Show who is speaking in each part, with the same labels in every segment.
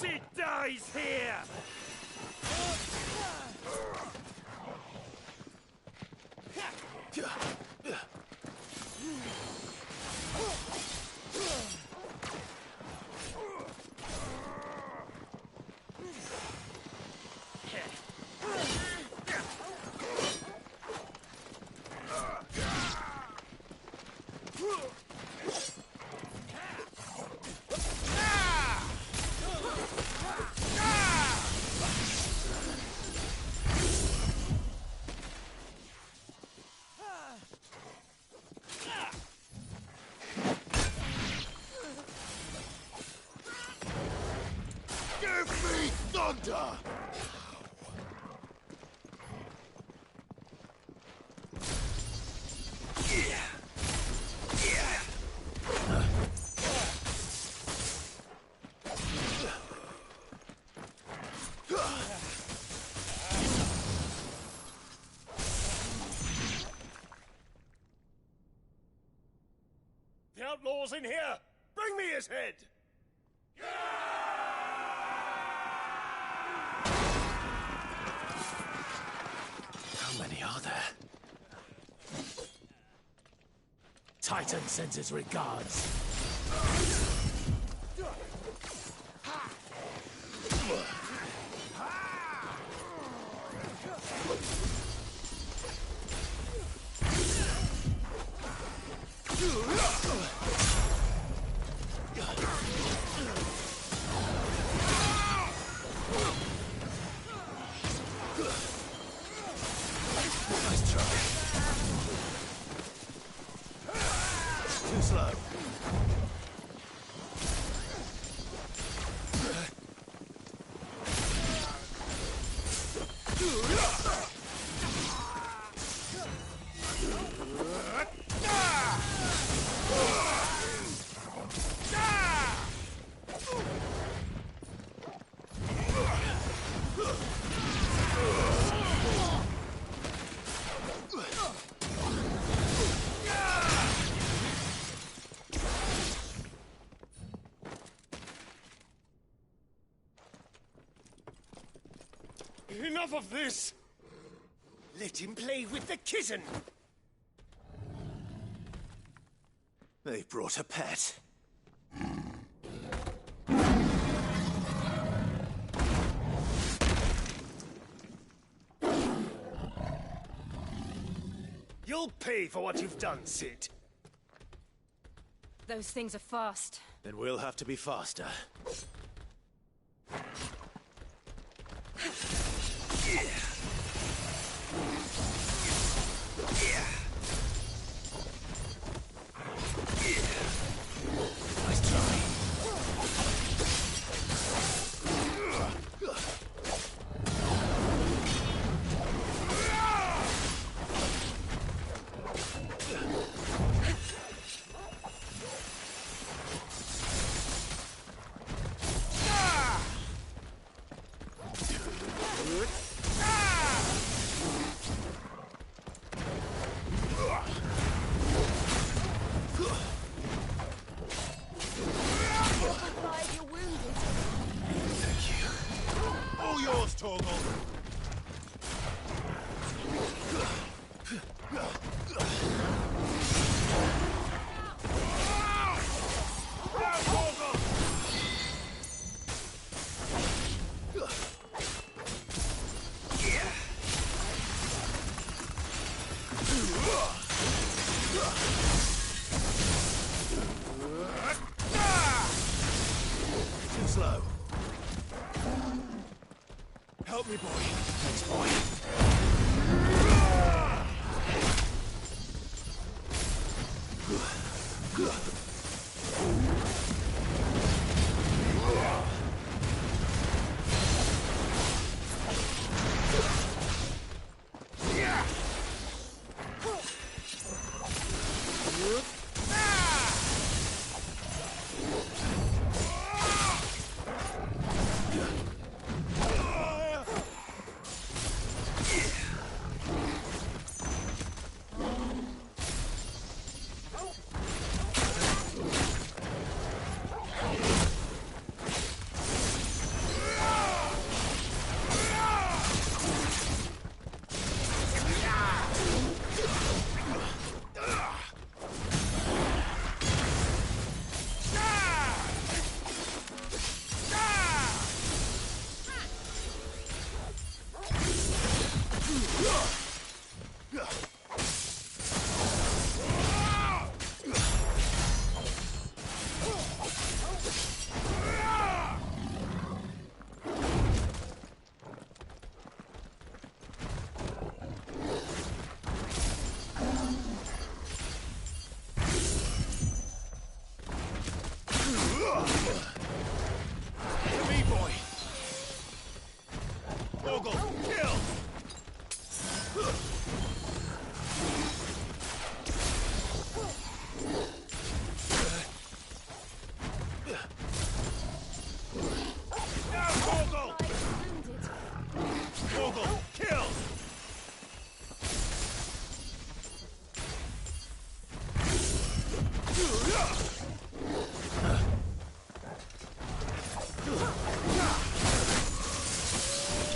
Speaker 1: She dies here!
Speaker 2: Give me thunder!
Speaker 1: The outlaw's in here! Bring me his head!
Speaker 3: How many are there? Titan sends his regards. Nice try. Too slow.
Speaker 1: Enough of this! Let him play with the kitten!
Speaker 3: They brought a pet.
Speaker 1: You'll pay for what you've done, Cid.
Speaker 4: Those things are fast.
Speaker 3: Then we'll have to be faster. Nice try.
Speaker 4: You're wounded.
Speaker 3: Thank you.
Speaker 2: All yours, Torgal!
Speaker 3: Too slow.
Speaker 1: Help me, boy.
Speaker 3: Thanks, boy.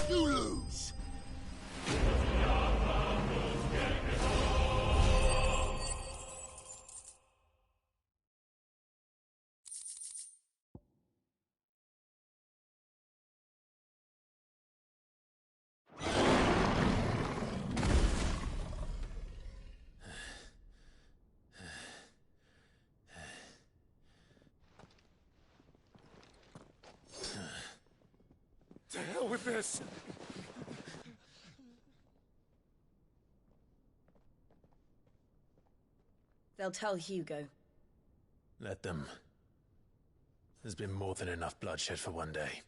Speaker 2: You lose!
Speaker 1: To hell with this!
Speaker 5: They'll tell Hugo.
Speaker 3: Let them. There's been more than enough bloodshed for one day.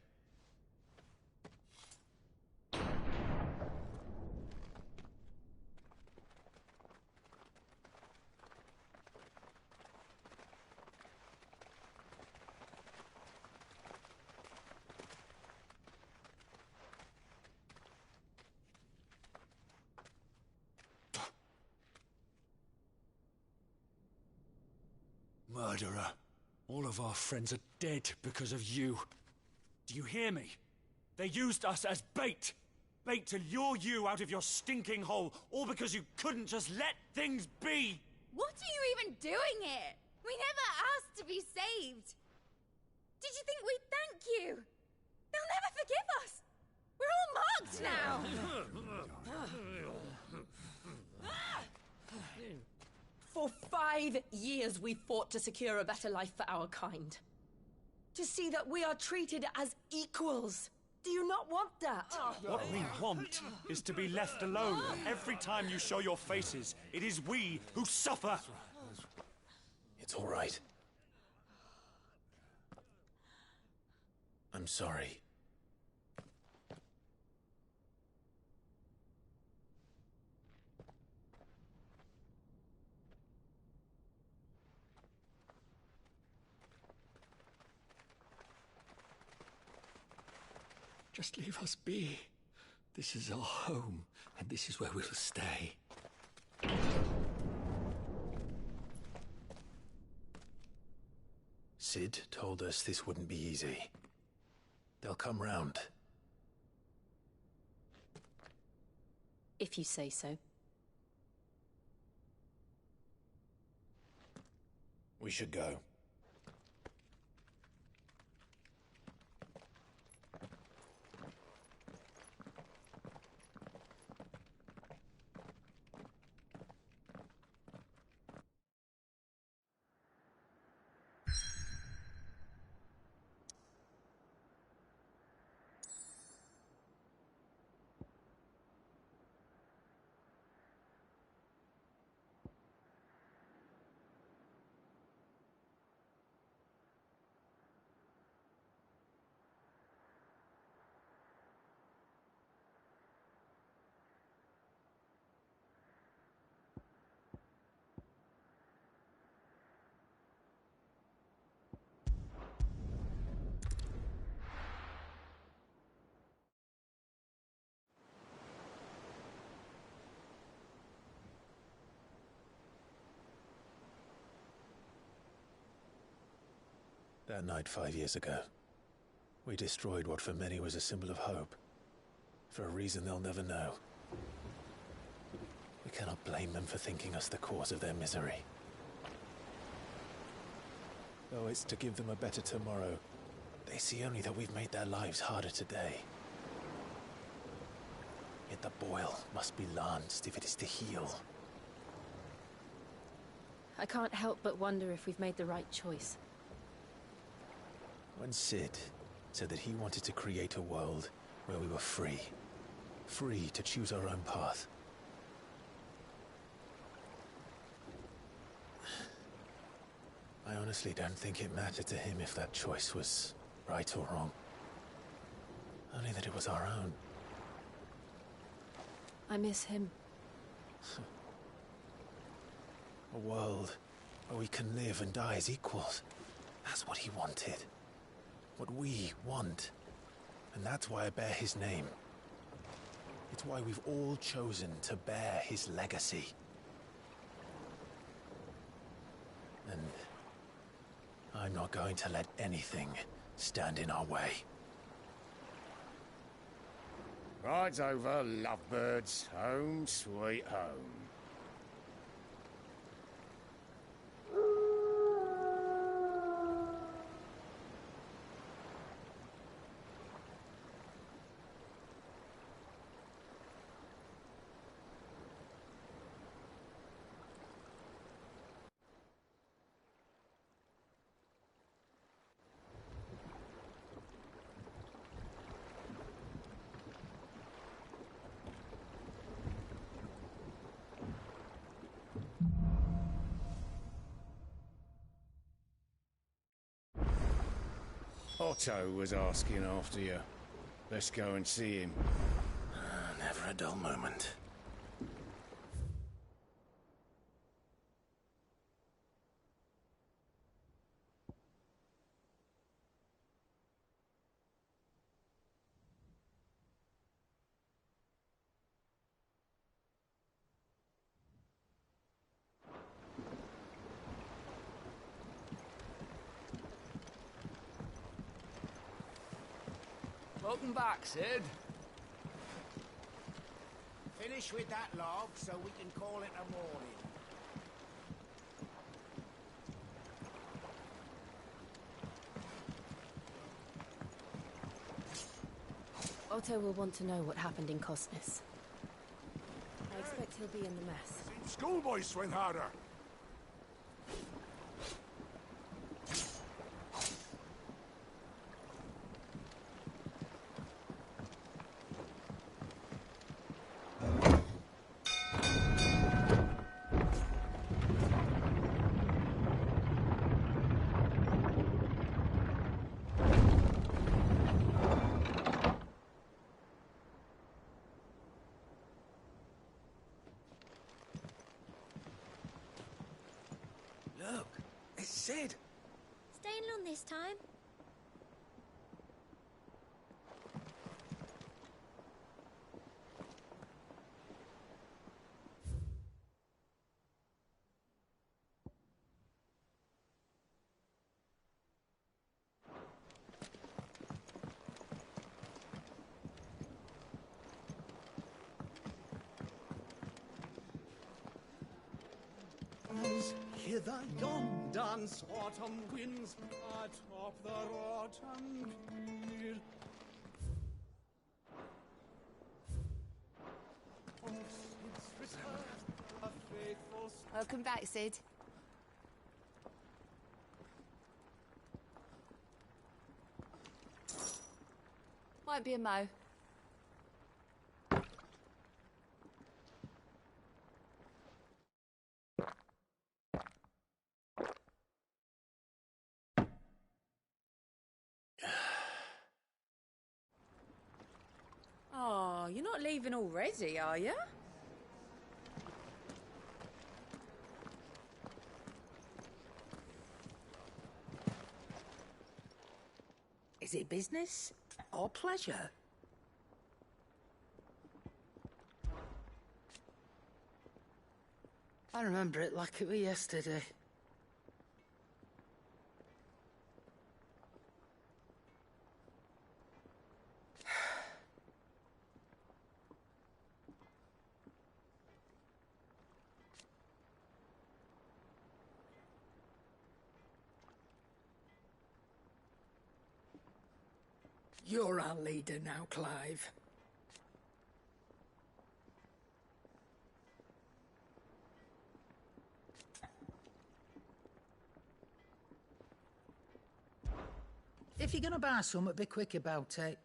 Speaker 1: Murderer. All of our friends are dead because of you. Do you hear me? They used us as bait. Bait to lure you out of your stinking hole, all because you couldn't just let things be.
Speaker 6: What are you even doing here? We never asked to be saved. Did you think we'd thank you? They'll never forgive us. We're all marked now.
Speaker 5: For 5 years we fought to secure a better life for our kind. To see that we are treated as equals. Do you not want that?
Speaker 1: What we want is to be left alone. Every time you show your faces, it is we who suffer.
Speaker 3: It's all right. I'm sorry.
Speaker 7: Just leave us be. This is our home, and this is where we'll stay.
Speaker 3: Cid told us this wouldn't be easy. They'll come round.
Speaker 5: If you say so.
Speaker 3: We should go. That night 5 years ago, we destroyed what for many was a symbol of hope. For a reason they'll never know. We cannot blame them for thinking us the cause of their misery. Though it's to give them a better tomorrow, they see only that we've made their lives harder today. Yet the boil must be lanced if it is to heal.
Speaker 5: I can't help but wonder if we've made the right choice.
Speaker 3: When Cid said that he wanted to create a world where we were free. Free to choose our own path. I honestly don't think it mattered to him if that choice was right or wrong. Only that it was our own.
Speaker 5: I miss him.
Speaker 3: A world where we can live and die as equals. That's what he wanted. What we want. And that's why I bear his name. It's why we've all chosen to bear his legacy. And I'm not going to let anything stand in our way.
Speaker 2: Rides over, lovebirds. Home, sweet home. Otto was asking after you. Let's go and see him.
Speaker 3: Never a dull moment.
Speaker 8: Welcome back, Sid.
Speaker 9: Finish with that log so we can call it a morning.
Speaker 5: Otto will want to know what happened in Cosnes. I expect he'll be in the mess.
Speaker 2: Schoolboys swing harder.
Speaker 7: Look, it's Sid.
Speaker 6: Staying long this time?
Speaker 10: Hither yon dance autumn winds atop the rotten peel. Oh, Sid's return, a faithful
Speaker 6: Welcome back, Sid.
Speaker 4: Might be a mo.
Speaker 11: Oh, you're not leaving already, are you? Is it business or pleasure?
Speaker 12: I remember it like it was yesterday.
Speaker 11: You're our leader now, Clive.
Speaker 12: If you're gonna buy something, be quick about it.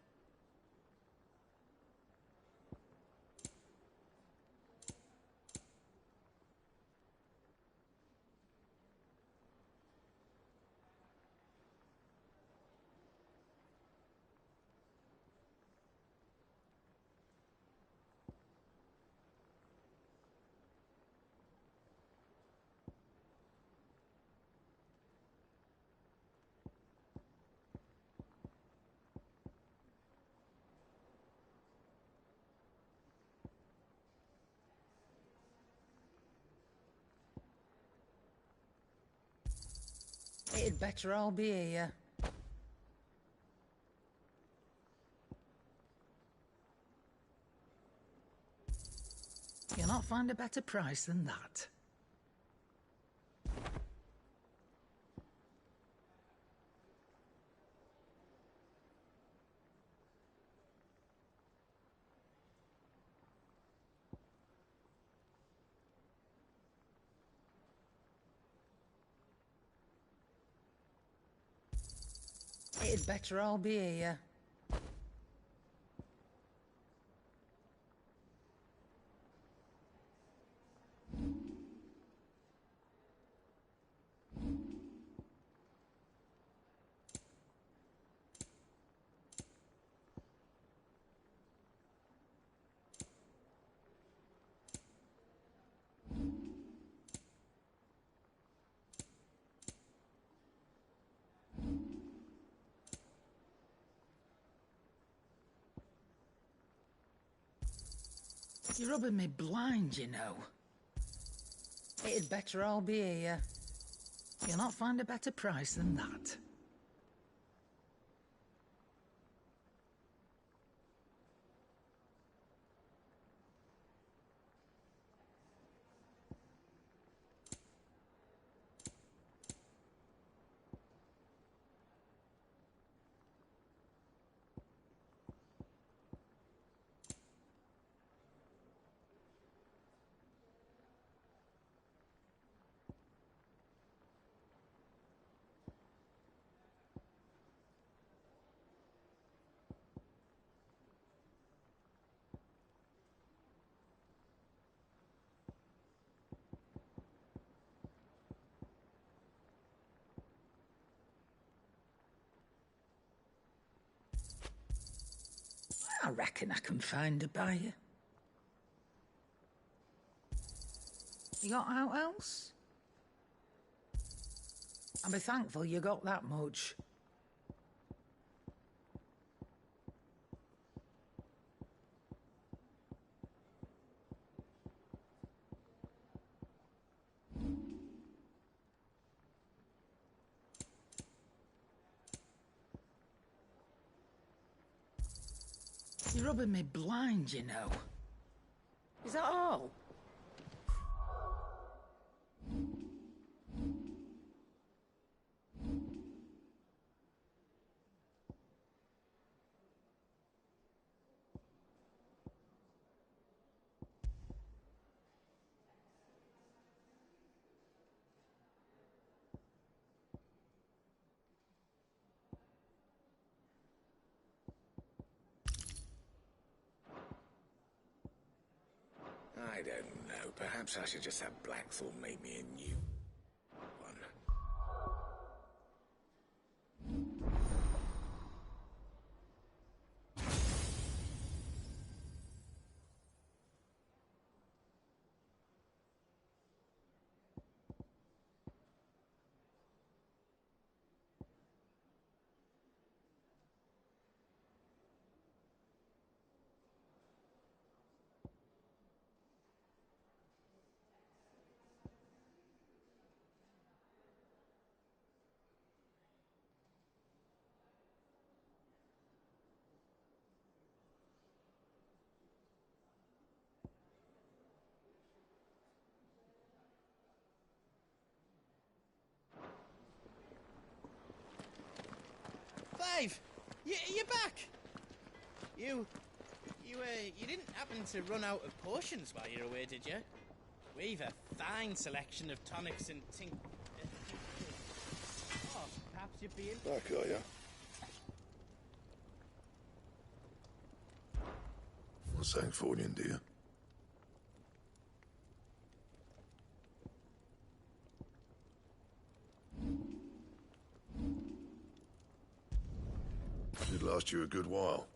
Speaker 12: It'd better all be here. You'll not find a better price than that. It'd better all be here. You're rubbing me blind, you know. It'd better all be here. You'll not find a better price than that. I reckon I can find a buyer. You got out else? I'll be thankful you got that much. You're rubbing me blind, you know. Is that all?
Speaker 2: I don't know. Perhaps I should just have Blackthorn make me a new one.
Speaker 8: Clive! You're back! You didn't happen to run out of potions while you're away, did you? We've a fine selection of tonics and Oh, perhaps you'd be in...
Speaker 13: Back, are you? What's Sancfordian, dear? Should last you a good while.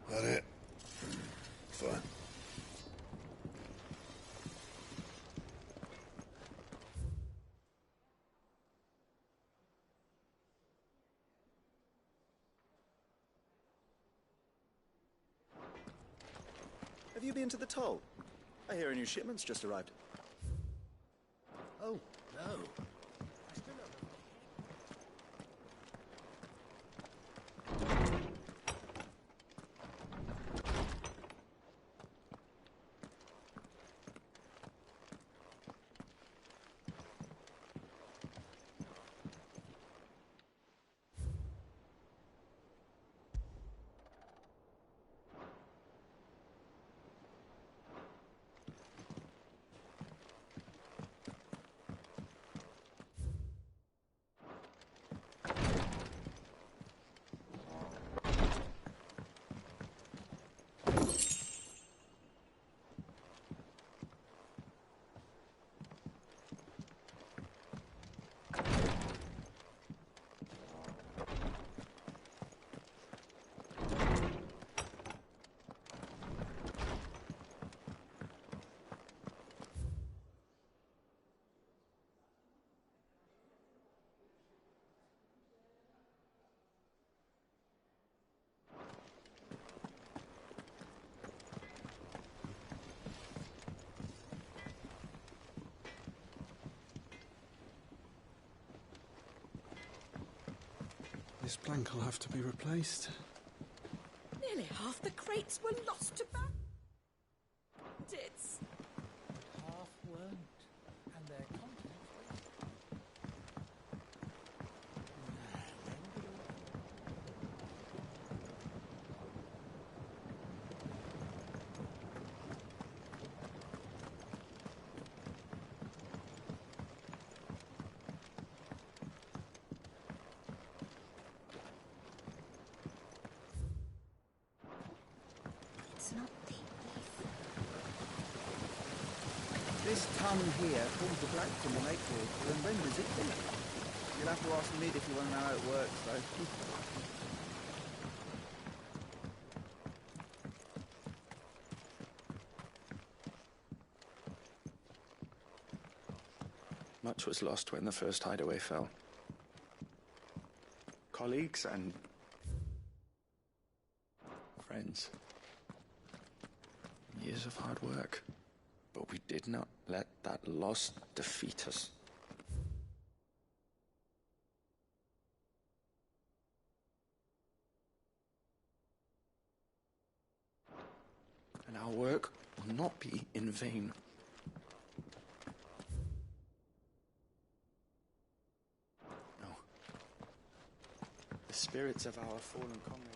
Speaker 13: That it? Fine.
Speaker 14: Have you been to the toll? I hear a new shipment's just arrived.
Speaker 9: Oh, no.
Speaker 10: This plank will have to be replaced.
Speaker 5: Nearly half the crates were lost to bandits.
Speaker 12: Half weren't, and their contents
Speaker 6: It's not deep.
Speaker 15: This tongue here pulls the black from the lake water and renders it deep. You'll have to ask Mid if you want to know how it works, though.
Speaker 16: Much was lost when the first hideaway fell. Colleagues and friends. Years of hard work. But we did not let that loss defeat us. And our work will not be in vain. No. The spirits of our fallen comrades.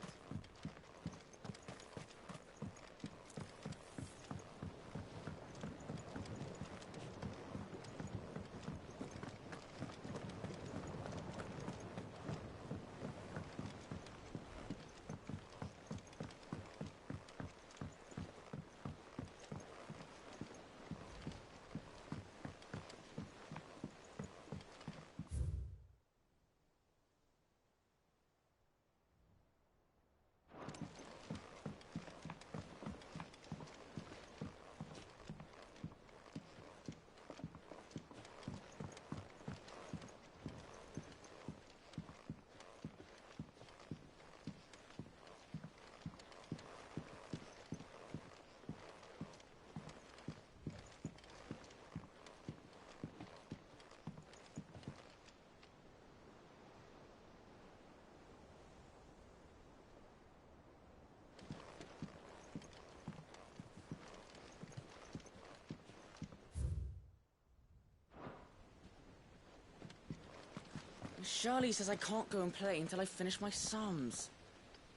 Speaker 17: Charlie says I can't go and play until I finish my sums.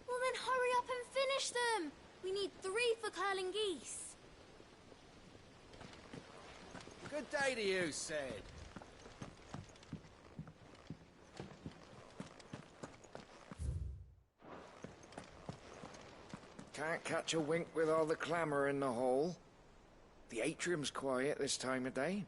Speaker 6: Well then hurry up and finish them! We need 3 for curling geese.
Speaker 9: Good day to you, Sid. Can't catch a wink with all the clamour in the hall. The atrium's quiet this time of day.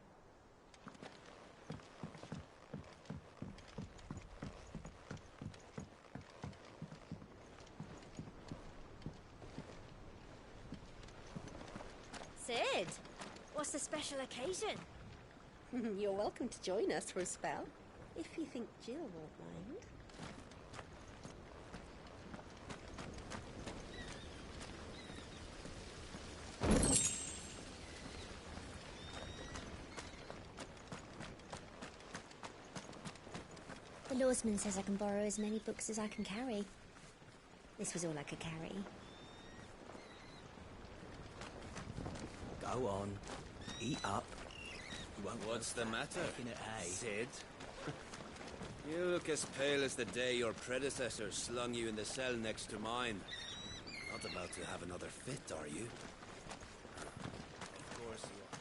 Speaker 6: Sid, what's the special occasion?
Speaker 18: You're welcome to join us for a spell, if you think Jill won't mind.
Speaker 6: The lawsman says I can borrow as many books as I can carry. This was all I could carry.
Speaker 19: Go on. Eat up.
Speaker 20: What's the matter,
Speaker 19: Hay.
Speaker 20: Sid? You look as pale as the day your predecessor slung you in the cell next to mine. Not about to have another fit, are you? Of course you are.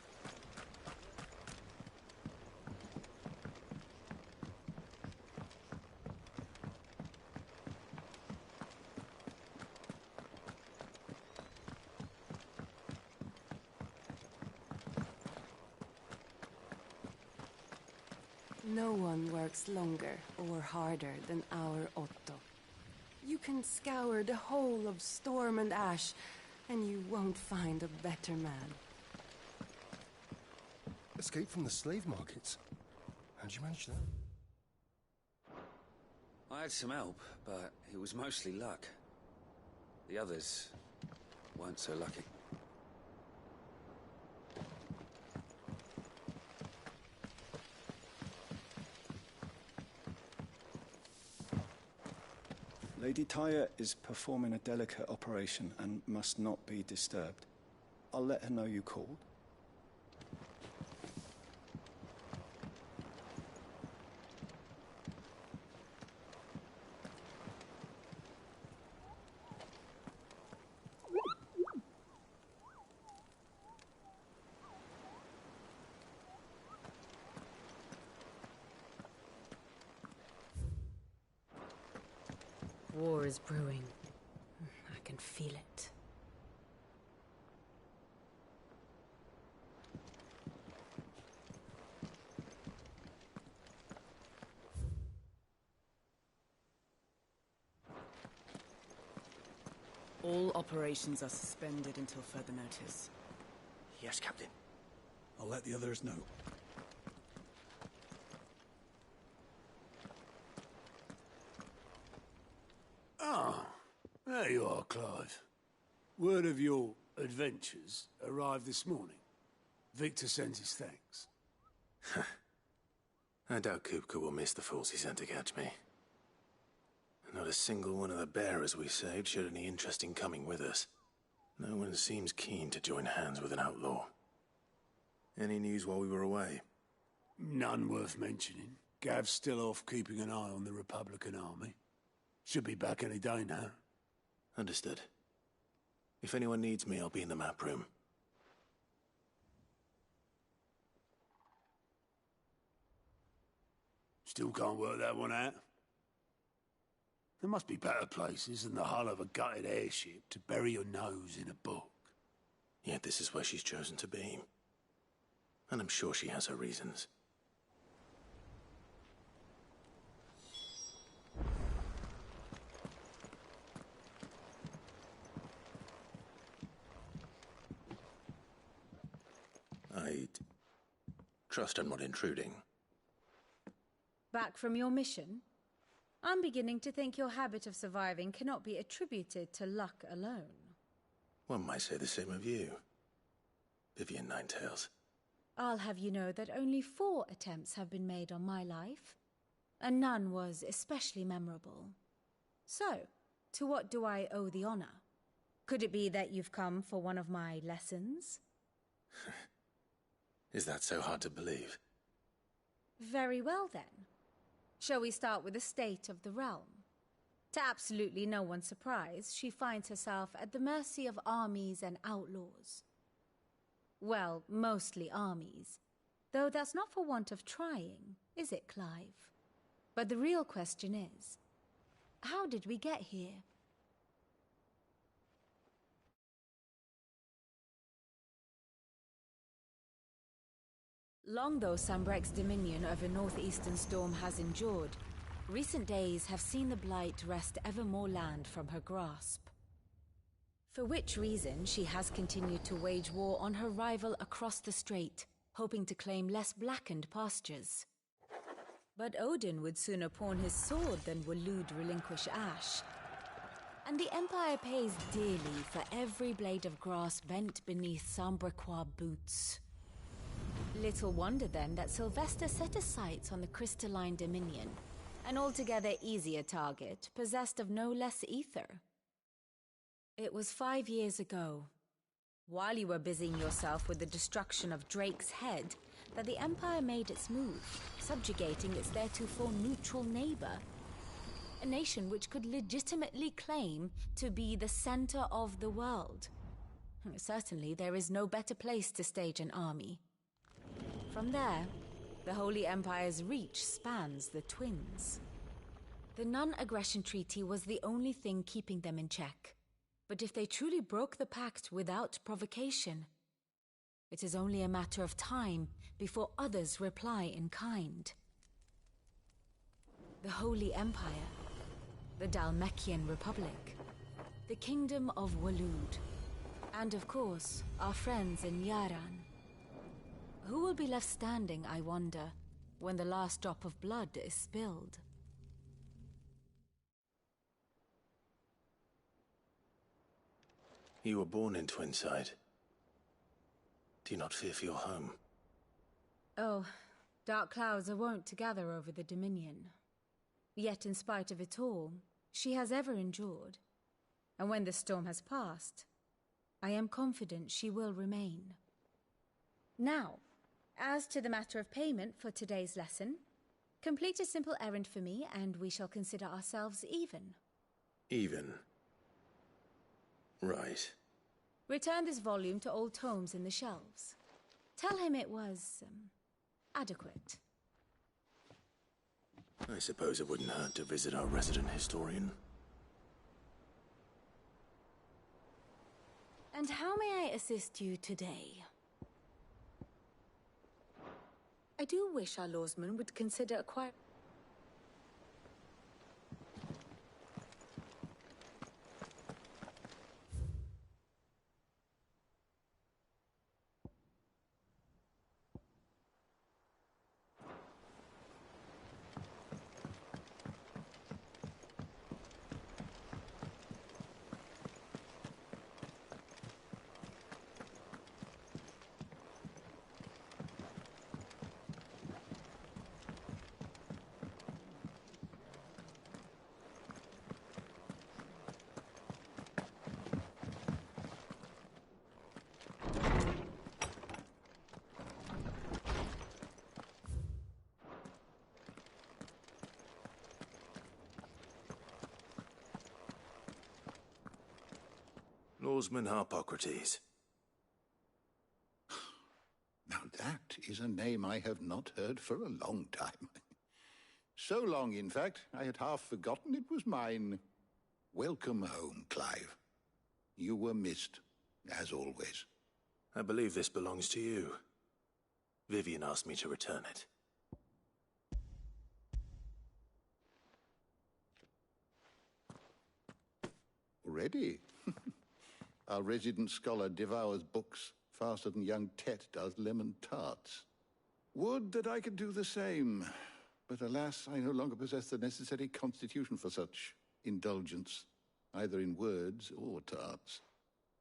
Speaker 21: No one works longer or harder than our Otto. You can scour the whole of Storm and Ash, and you won't find a better man.
Speaker 22: Escape from the slave markets. How'd you manage that?
Speaker 20: I had some help, but it was mostly luck. The others weren't so lucky.
Speaker 10: Lady Tyre is performing a delicate operation and must not be disturbed. I'll let her know you called.
Speaker 21: War is brewing. I can feel it.
Speaker 17: All operations are suspended until further notice.
Speaker 19: Yes, Captain.
Speaker 1: I'll let the others know. Ah, there you are, Clive. Word of your adventures arrived this morning. Victor sends his thanks.
Speaker 3: I doubt Kupka will miss the fools he sent to catch me. Not a single one of the bearers we saved showed any interest in coming with us. No one seems keen to join hands with an outlaw. Any news while we were away?
Speaker 1: None worth mentioning. Gav's still off keeping an eye on the Republican army. Should be back any day now.
Speaker 3: Understood. If anyone needs me, I'll be in the map room.
Speaker 1: Still can't work that one out. There must be better places than the hull of a gutted airship to bury your nose in a book.
Speaker 3: Yet this is where she's chosen to be. And I'm sure she has her reasons. I'd trust I'm not intruding.
Speaker 6: Back from your mission? I'm beginning to think your habit of surviving cannot be attributed to luck alone.
Speaker 3: One might say the same of you, Vivian Ninetails.
Speaker 6: I'll have you know that only 4 attempts have been made on my life, and none was especially memorable. So, to what do I owe the honor? Could it be that you've come for one of my lessons?
Speaker 3: Is that so hard to believe?
Speaker 6: Very well then. Shall we start with the state of the realm? To absolutely no one's surprise, she finds herself at the mercy of armies and outlaws. Well, mostly armies. Though that's not for want of trying, is it, Clive? But the real question is, how did we get here? Long though Sanbreque's dominion over northeastern Storm has endured, recent days have seen the Blight wrest ever more land from her grasp. For which reason she has continued to wage war on her rival across the strait, hoping to claim less blackened pastures. But Odin would sooner pawn his sword than Waloed relinquish Ash. And the Empire pays dearly for every blade of grass bent beneath Sanbrequois boots. Little wonder then that Sylvester set his sights on the crystalline dominion, an altogether easier target, possessed of no less ether. It was 5 years ago, while you were busying yourself with the destruction of Drake's head, that the Empire made its move, subjugating its theretofore neutral neighbor. A nation which could legitimately claim to be the center of the world. Certainly there is no better place to stage an army. From there, the Holy Empire's reach spans the Twins. The non-aggression treaty was the only thing keeping them in check. But if they truly broke the pact without provocation, it is only a matter of time before others reply in kind. The Holy Empire, the Dhalmekian Republic, the Kingdom of Waloed, and of course, our friends in Yaran. Who will be left standing, I wonder, when the last drop of blood is spilled?
Speaker 3: You were born in Twinside. Do you not fear for your home?
Speaker 6: Oh, dark clouds are wont to gather over the Dominion. Yet in spite of it all,
Speaker 4: she has ever endured. And when the storm has passed, I am confident she will remain. Now, as to the matter of payment for today's lesson, complete a simple errand for me and we shall consider ourselves even.
Speaker 3: Even? Right.
Speaker 4: Return this volume to old tomes in the shelves. Tell him it was, adequate.
Speaker 3: I suppose it wouldn't hurt to visit our resident historian.
Speaker 4: And how may I assist you today? I do wish our lawsman would consider acquiring...
Speaker 3: Lawsman Harpocrates.
Speaker 7: Now that is a name I have not heard for a long time. So long, in fact, I had half forgotten it was mine. Welcome home, Clive. You were missed, as always.
Speaker 3: I believe this belongs to you. Vivian asked me to return it.
Speaker 7: Already? Our resident scholar devours books faster than young Tet does lemon tarts. Would that I could do the same. But alas, I no longer possess the necessary constitution for such indulgence, either in words or tarts.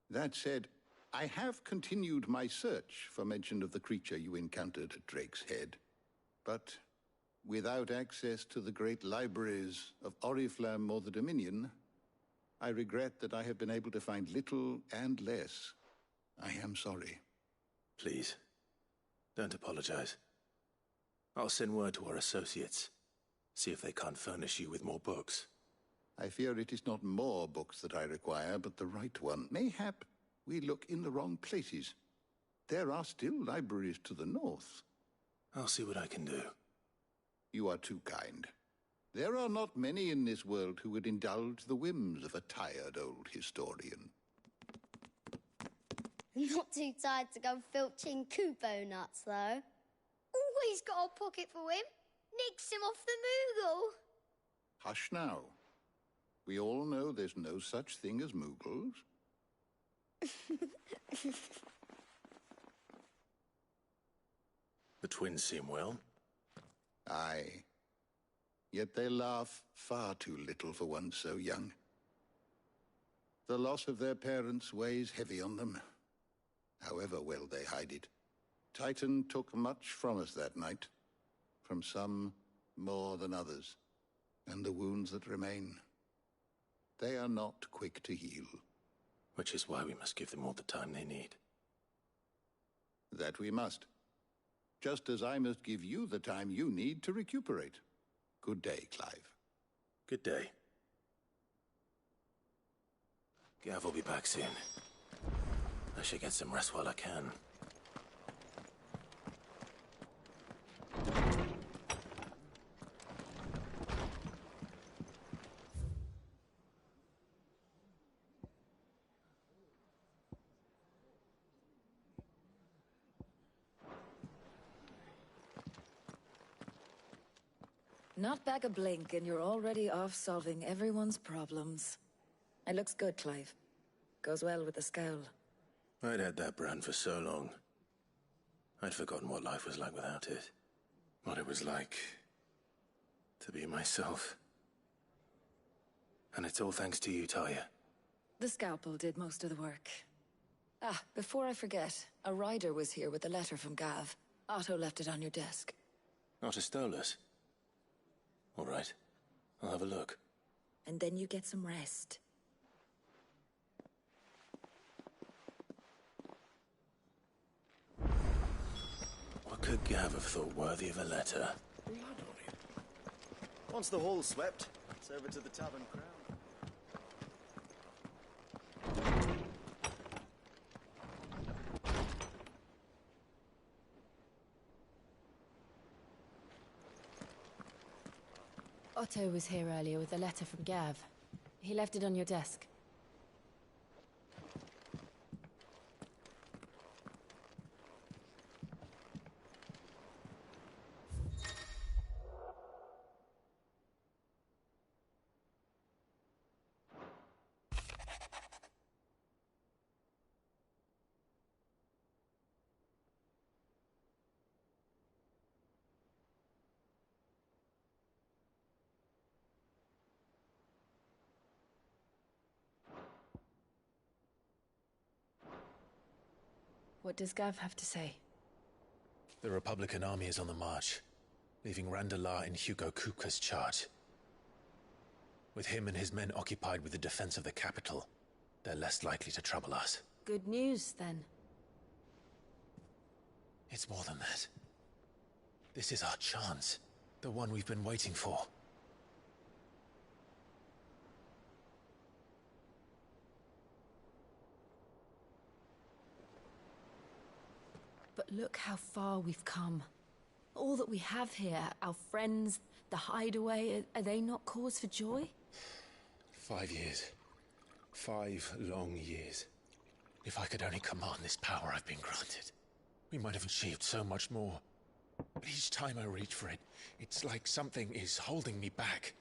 Speaker 7: That said, I have continued my search for mention of the creature you encountered at Drake's Head. But without access to the great libraries of Oriflamme or the Dominion, I regret that I have been able to find little and less. I am sorry.
Speaker 3: Please, don't apologize. I'll send word to our associates. See if they can't furnish you with more books.
Speaker 7: I fear it is not more books that I require, but the right one. Mayhap we look in the wrong places. There are still libraries to the north.
Speaker 3: I'll see what I can do.
Speaker 7: You are too kind. There are not many in this world who would indulge the whims of a tired old historian.
Speaker 23: Not too tired to go filching Kupo nuts, though. Always got a pocket for him. Nicks him off the Moogle.
Speaker 7: Hush now. We all know there's no such thing as Moogles.
Speaker 3: The twins seem well.
Speaker 7: Aye. Yet they laugh far too little for one so young. The loss of their parents weighs heavy on them, however well they hide it. Titan took much from us that night, from some more than others, and the wounds that remain, they are not quick to heal.
Speaker 3: Which is why we must give them all the time they need.
Speaker 7: That we must. Just as I must give you the time you need to recuperate. Good day, Clive.
Speaker 3: Good day. Gav will be back soon. I should get some rest while I can.
Speaker 24: Not back a blink and you're already off solving everyone's problems. It looks good, Clive. Goes well with the scowl.
Speaker 3: I'd had that brand for so long. I'd forgotten what life was like without it. What it was like to be myself. And it's all thanks to you, Talia.
Speaker 24: The scalpel did most of the work. Ah, before I forget, a rider was here with a letter from Gav. Otto left it on your desk.
Speaker 3: Not a Stolas. All right. I'll have a look.
Speaker 24: and then you get some rest.
Speaker 3: What could Gav have thought worthy of a letter?
Speaker 14: Blood on him. Once the hall's swept, it's over to the Tavern Crown.
Speaker 21: Otto was here earlier with a letter from Gav. He left it on your desk. What does Gav have to say?
Speaker 3: The Republican army is on the march, leaving Randalar in Hugo Kupka's charge. With him and his men occupied with the defense of the capital, they're less likely to trouble us.
Speaker 21: Good news, then.
Speaker 3: It's more than that. This is our chance. The one we've been waiting for.
Speaker 21: But look how far we've come. All that we have here, our friends, the hideaway, are they not cause for joy?
Speaker 3: 5 years. 5 long years. If I could only command this power I've been granted, we might have achieved so much more. But each time I reach for it, it's like something is holding me back.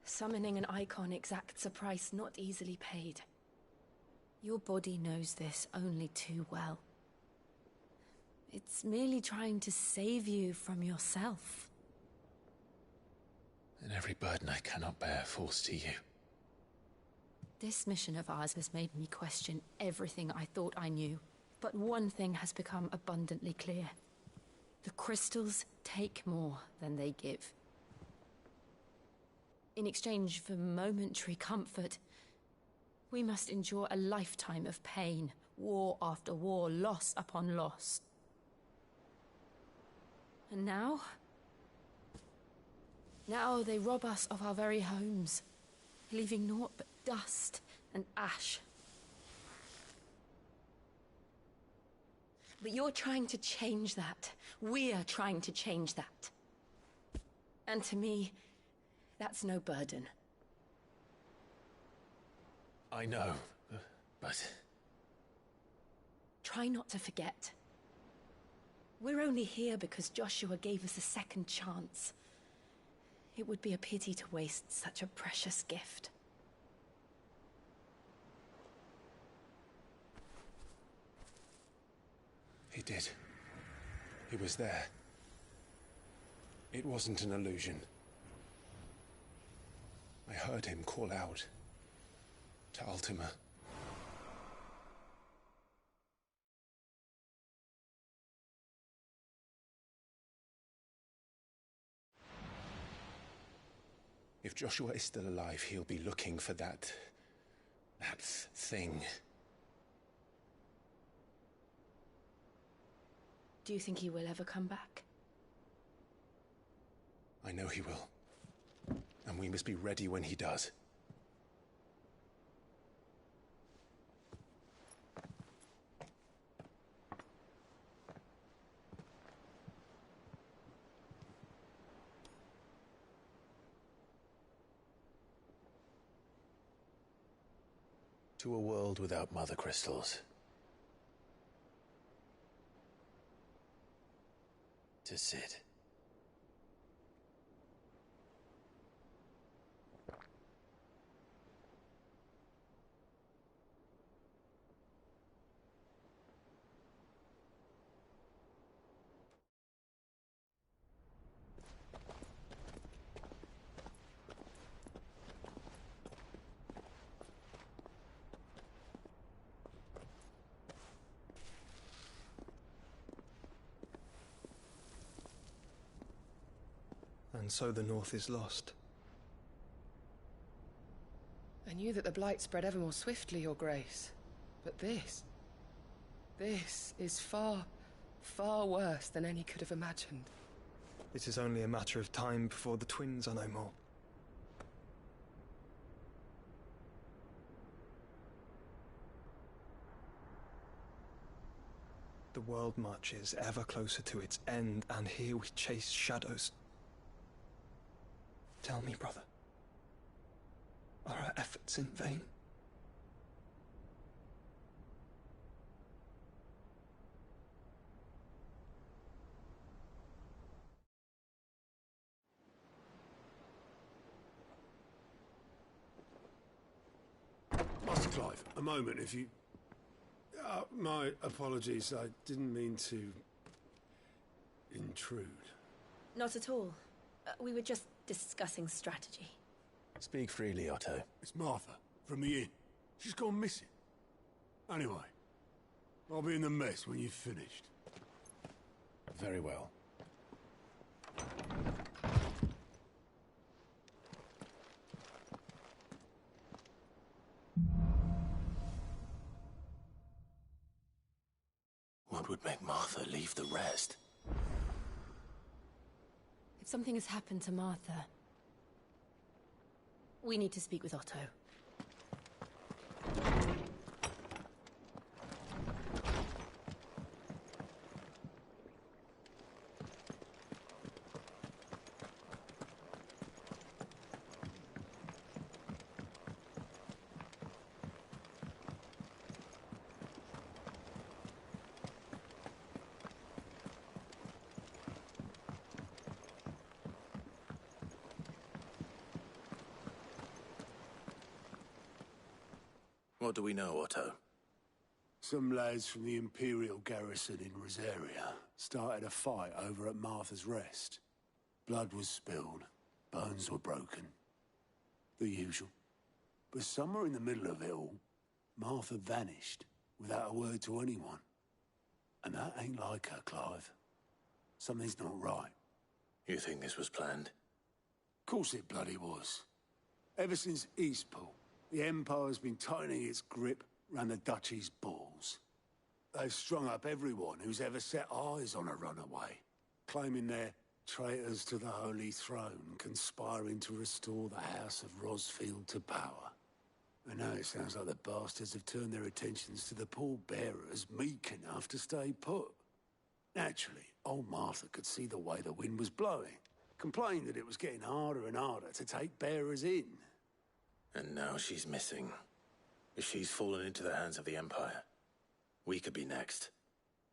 Speaker 21: Summoning an icon exacts a price not easily paid. Your body knows this only too well. It's merely trying to save you from yourself.
Speaker 3: And every burden I cannot bear falls to you.
Speaker 21: This mission of ours has made me question everything I thought I knew. But one thing has become abundantly clear. The crystals take more than they give. In exchange for momentary comfort, we must endure a lifetime of pain, war after war, loss upon loss. And now? Now they rob us of our very homes, leaving naught but dust and ash. But you're trying to change that. We're trying to change that. And to me, that's no burden.
Speaker 3: I know, but...
Speaker 21: Try not to forget. We're only here because Joshua gave us a second chance. It would be a pity to waste such a precious gift.
Speaker 3: He did. He was there. It wasn't an illusion. I heard him call out to Ultima. If Joshua is still alive, he'll be looking for that thing.
Speaker 21: Do you think he will ever come back?
Speaker 3: I know he will. And we must be ready when he does. To a world without mother crystals. To Cid.
Speaker 22: And so the North is lost.
Speaker 2: I knew that the blight spread ever more swiftly, Your Grace. But this is far, far worse than any could have imagined.
Speaker 10: It is only a matter of time before the twins are no more. The world marches ever closer to its end, and here we chase shadows. Tell me, brother, are our efforts in vain?
Speaker 1: Master Clive, a moment, if you... my apologies, I didn't mean to... intrude.
Speaker 5: Not at all. We were just discussing strategy.
Speaker 3: Speak freely, Otto.
Speaker 1: It's Martha, from the inn. She's gone missing. Anyway, I'll be in the mess when you've finished.
Speaker 3: Very well. What would make Martha leave the rest?
Speaker 21: If something has happened to Martha, we need to speak with Otto.
Speaker 3: What do we know, Otto?
Speaker 1: Some lads from the Imperial garrison in Rosaria started a fight over at Martha's Rest. Blood was spilled, bones were broken. The usual. But somewhere in the middle of it all, Martha vanished without a word to anyone. And that ain't like her, Clive. Something's not right.
Speaker 3: You think this was planned?
Speaker 1: Course it bloody was. Ever since Eastpool, the Empire's been tightening its grip round the Duchy's balls. They've strung up everyone who's ever set eyes on a runaway, claiming they're traitors to the Holy Throne, conspiring to restore the House of Rosfield to power. And now it sounds like the bastards have turned their attentions to the pallbearers meek enough to stay put. Naturally, old Martha could see the way the wind was blowing, complained that it was getting harder and harder to take bearers in.
Speaker 3: And now she's missing. If she's fallen into the hands of the Empire, we could be next.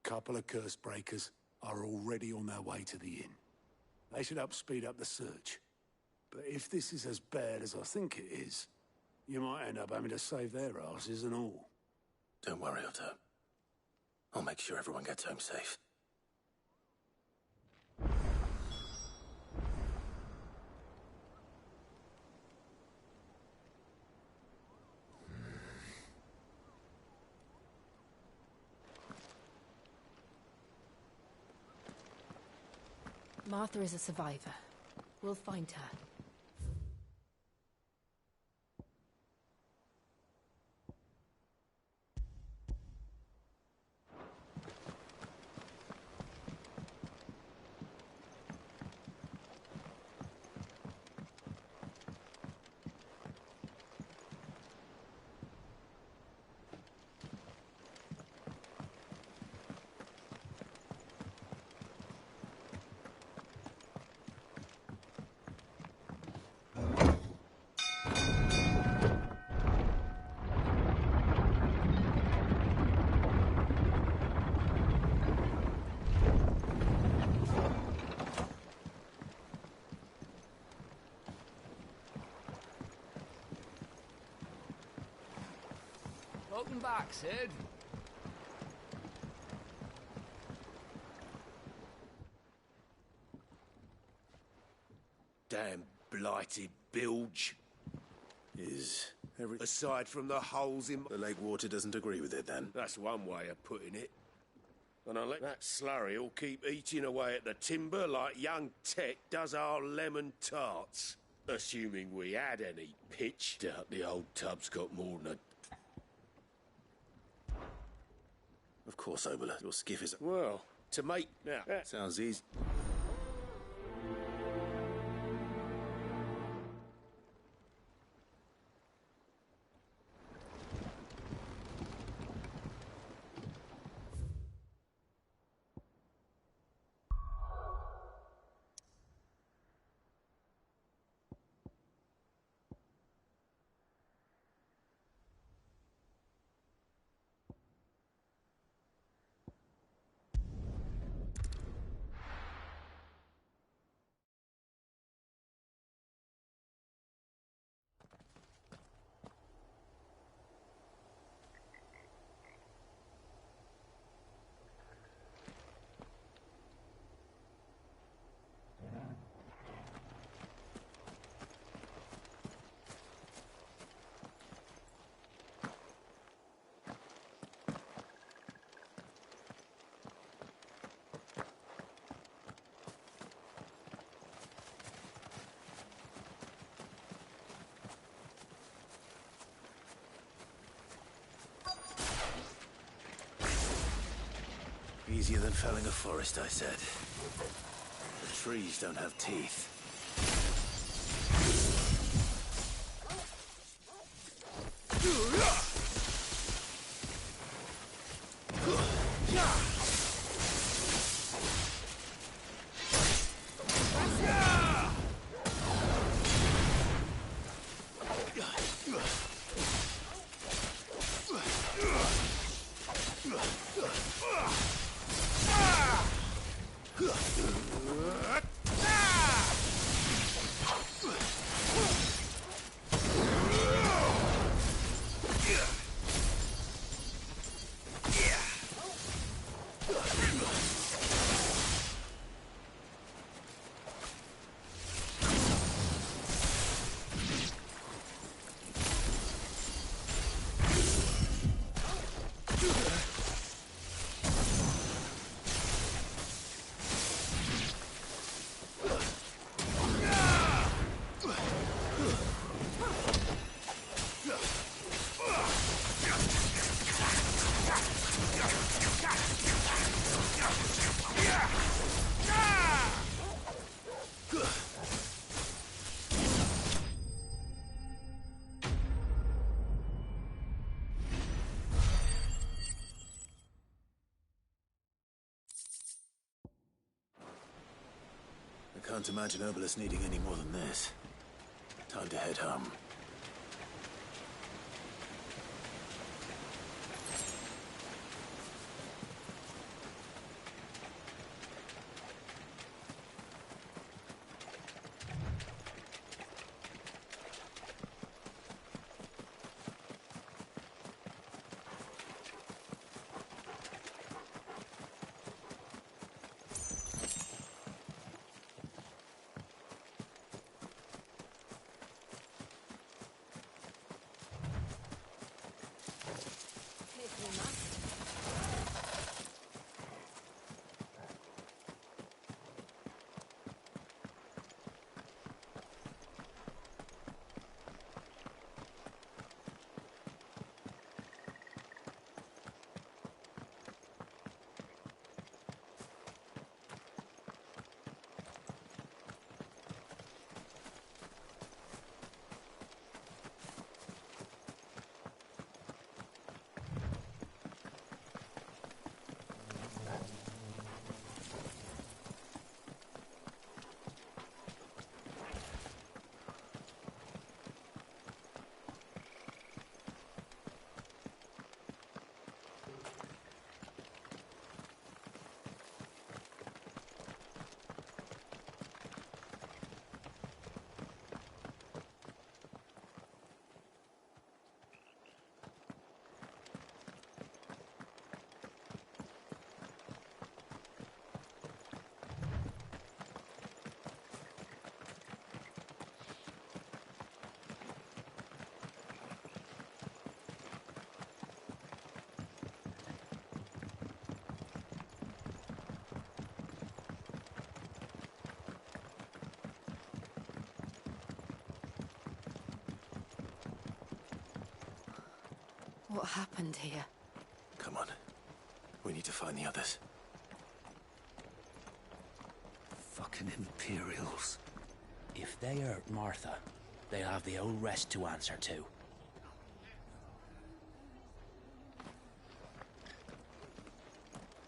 Speaker 1: Couple of curse breakers are already on their way to the inn. They should speed up the search. But if this is as bad as I think it is, you might end up having to save their asses and all.
Speaker 3: Don't worry, Otto. I'll make sure everyone gets home safe.
Speaker 21: Martha is a survivor. We'll find her.
Speaker 8: Welcome back, Sid.
Speaker 20: Damn blighted bilge.
Speaker 3: Is
Speaker 20: aside from the holes in...
Speaker 3: The lake water doesn't agree with it, then?
Speaker 20: That's one way of putting it. And I let that slurry all keep eating away at the timber like young Tech does our lemon tarts.
Speaker 11: Assuming we had any pitch. Doubt the old tub's got more than a...
Speaker 3: Of course, Oboler. Your skiff is...
Speaker 11: Well, to make... Now,
Speaker 3: Sounds easy. Easier than felling a forest, I said. The trees don't have teeth. I can't imagine Obolus needing any more than this. Time to head home.
Speaker 21: What happened here?
Speaker 3: Come on. We need to find the others.
Speaker 19: Fucking Imperials. If they hurt Martha, they'll have the whole rest to answer to.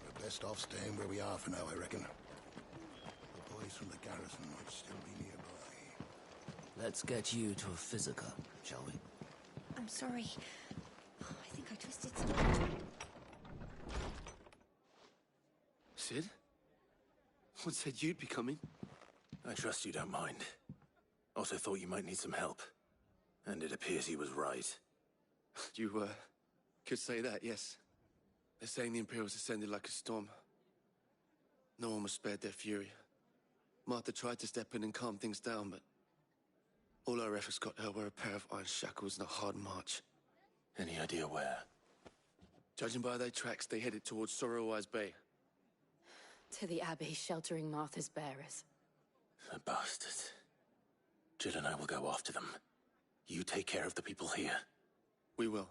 Speaker 22: We're best off staying where we are for now, I reckon. The boys from the garrison might still be nearby.
Speaker 19: Let's get you to a physical, shall we?
Speaker 18: I'm sorry. Oh, I think I twisted something.
Speaker 12: Sid? What said you'd be coming?
Speaker 3: I trust you don't mind. Also thought you might need some help. And it appears he was right.
Speaker 12: You, could say that, yes. They're saying the Imperials ascended like a storm. No one was spared their fury. Martha tried to step in and calm things down, but all our efforts got her were a pair of iron shackles and a hard march.
Speaker 3: Any idea where?
Speaker 12: Judging by their tracks, they headed towards Sorrowwise Bay.
Speaker 21: To the Abbey, sheltering Martha's bearers.
Speaker 3: The bastards. Jill and I will go after them. You take care of the people here.
Speaker 12: We will.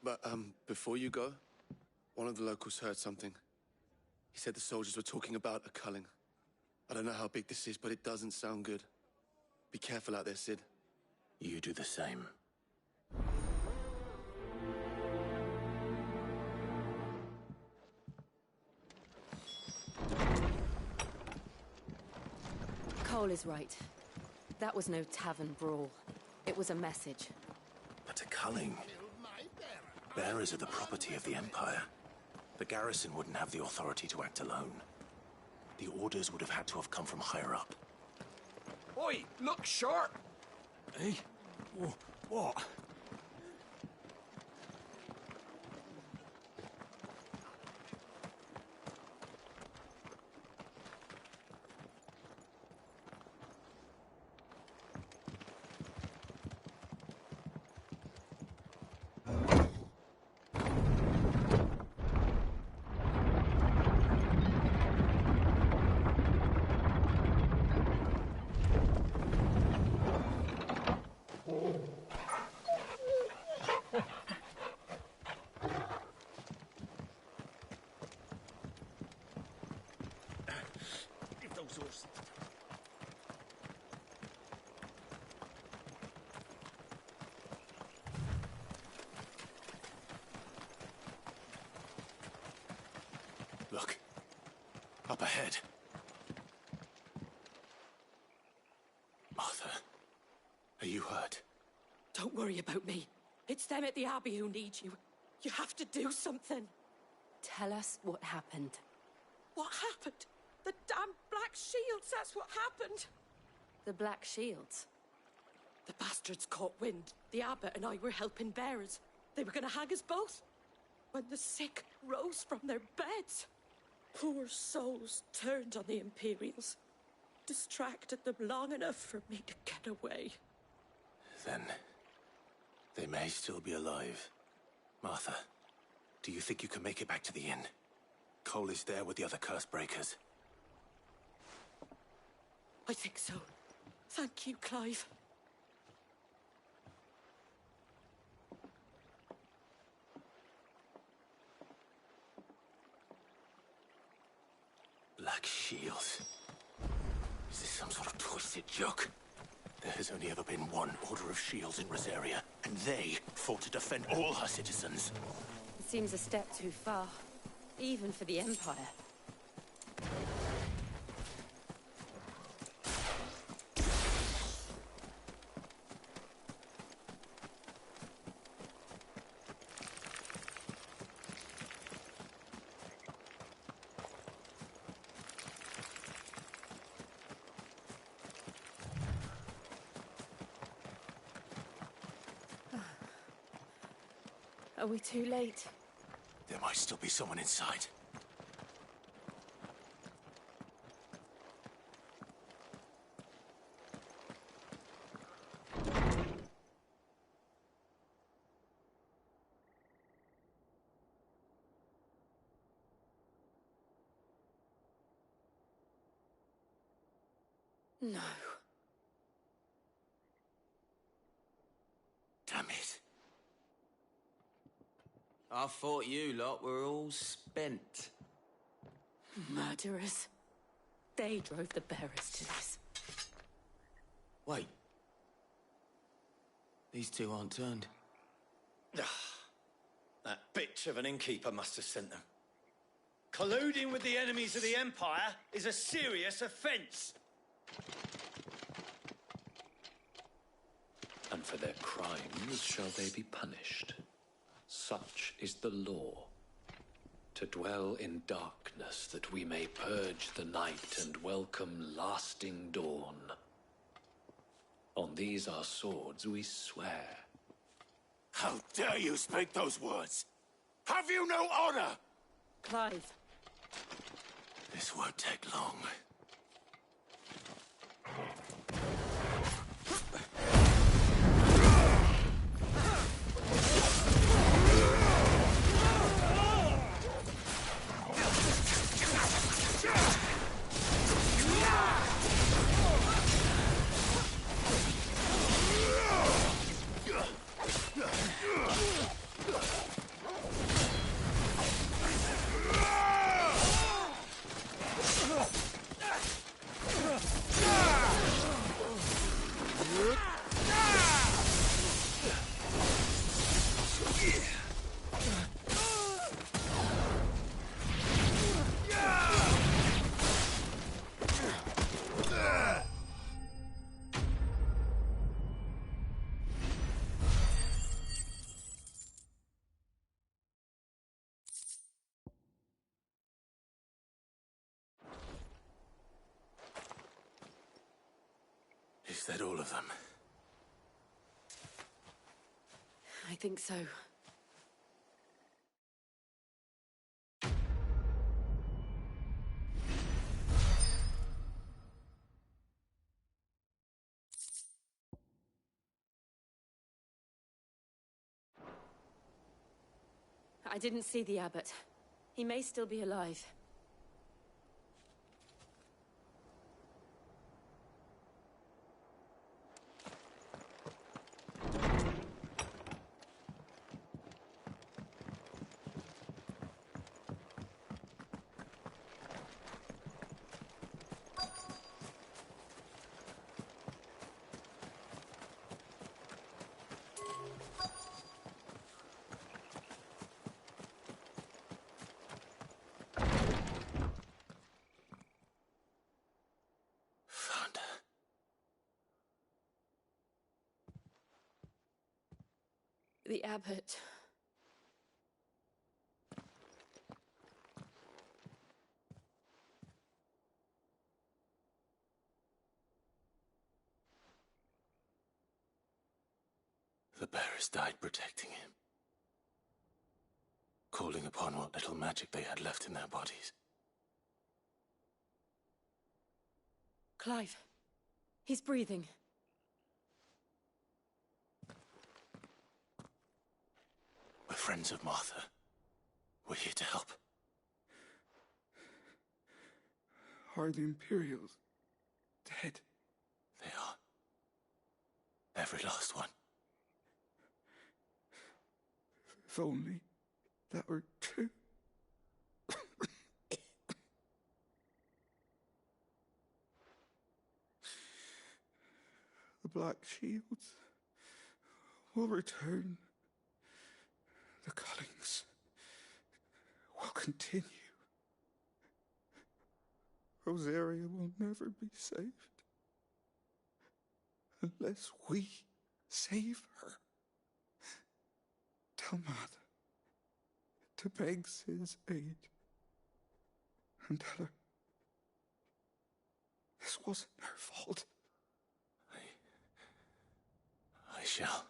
Speaker 12: But, before you go, one of the locals heard something. He said the soldiers were talking about a culling. I don't know how big this is, but it doesn't sound good. Be careful out there, Sid.
Speaker 3: You do the same.
Speaker 21: Cole is right. That was no tavern brawl. It was a message.
Speaker 3: But a culling. Bearers are the property of the Empire. The garrison wouldn't have the authority to act alone. The orders would have had to have come from higher up.
Speaker 9: Oi, look sharp!
Speaker 19: Hey? What?
Speaker 3: Look. Up ahead. Martha, are you hurt?
Speaker 5: Don't worry about me. It's them at the Abbey who need you. You have to do something.
Speaker 21: Tell us what happened.
Speaker 5: What happened? The damn Black Shields, that's what happened.
Speaker 21: The Black Shields?
Speaker 5: The bastards caught wind. The abbot and I were helping bearers. They were going to hang us both. When the sick rose from their beds, poor souls turned on the Imperials. Distracted them long enough for me to get away.
Speaker 3: Then, they may still be alive. Martha, do you think you can make it back to the inn? Cole is there with the other curse breakers.
Speaker 5: I think so. Thank you, Clive.
Speaker 3: Black Shields. Is this some sort of twisted joke? There has only ever been one Order of Shields in Rosaria, and they fought to defend all her citizens.
Speaker 21: It seems a step too far, even for the Empire. Are we too late?
Speaker 3: There might still be someone inside.
Speaker 21: No.
Speaker 3: Damn it.
Speaker 13: I thought you lot were all spent.
Speaker 5: Murderers. They drove the bearers to this.
Speaker 13: Wait. These two aren't turned.
Speaker 15: That bitch of an innkeeper must have sent them. Colluding with the enemies of the Empire is a serious offence.
Speaker 16: And for their crimes shall they be punished. Such is the law. To dwell in darkness that we may purge the night and welcome lasting dawn. On these our swords we swear.
Speaker 1: How dare you speak those words? Have you no honor?
Speaker 5: Clive.
Speaker 3: This won't take long. Is that all of them?
Speaker 5: I think so. I didn't see the abbot. He may still be alive. The abbot.
Speaker 3: The bearers died protecting him. Calling upon what little magic they had left in their bodies.
Speaker 5: Clive. He's breathing.
Speaker 3: We're friends of Martha. We're here to help.
Speaker 17: Are the Imperials dead?
Speaker 3: They are. Every last one.
Speaker 17: If only that were true. The Black Shields will return. The Cullings will continue. Rosaria will never be saved unless we save her. Tell Mother to beg Cid's aid and tell her this wasn't her fault.
Speaker 3: I shall.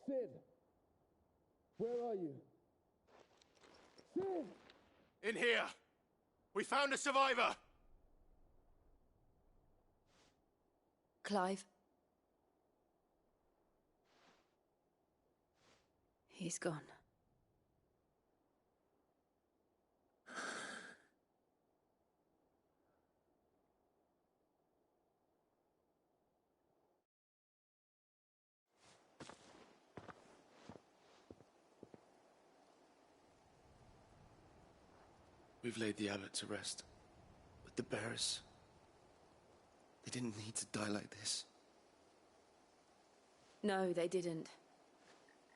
Speaker 25: Cid! Where are you? Cid!
Speaker 1: In here! We found a survivor!
Speaker 5: Clive. He's gone.
Speaker 12: We've laid the abbot to rest. But the bearers... they didn't need to die like this.
Speaker 21: No, they didn't.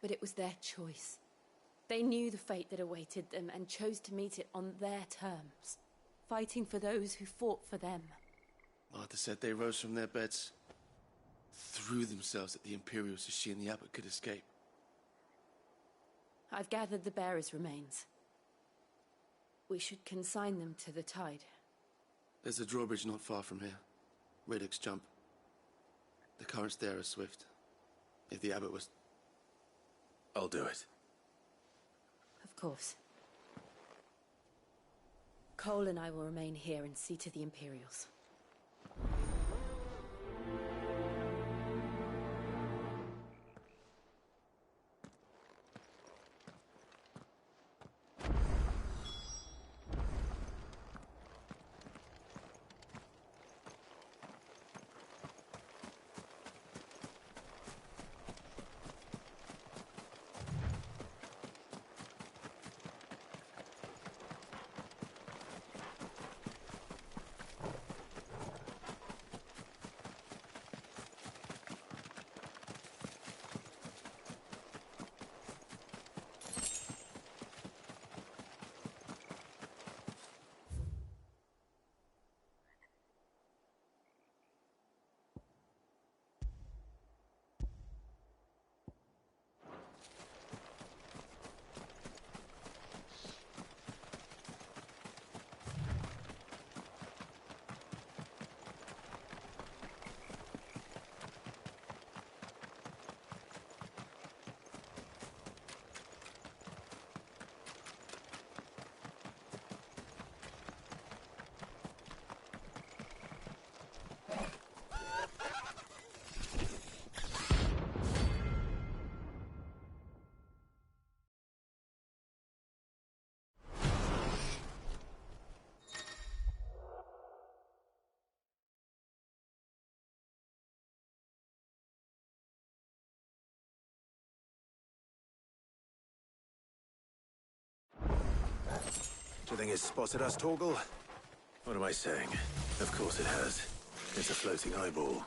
Speaker 21: But it was their choice. They knew the fate that awaited them and chose to meet it on their terms, fighting for those who fought for them.
Speaker 12: Martha said they rose from their beds, threw themselves at the Imperials so she and the abbot could escape.
Speaker 21: I've gathered the bearers' remains. We should consign them to the tide.
Speaker 12: There's a drawbridge not far from here. Radix Jump. The currents there are swift. If the abbot was...
Speaker 3: I'll do it.
Speaker 21: Of course. Cole and I will remain here and see to the Imperials.
Speaker 3: Do you think it's spotted us, Torgal? What am I saying? Of course it has. It's a floating eyeball.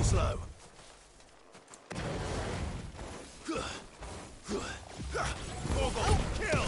Speaker 3: Slow. Torgal, kill!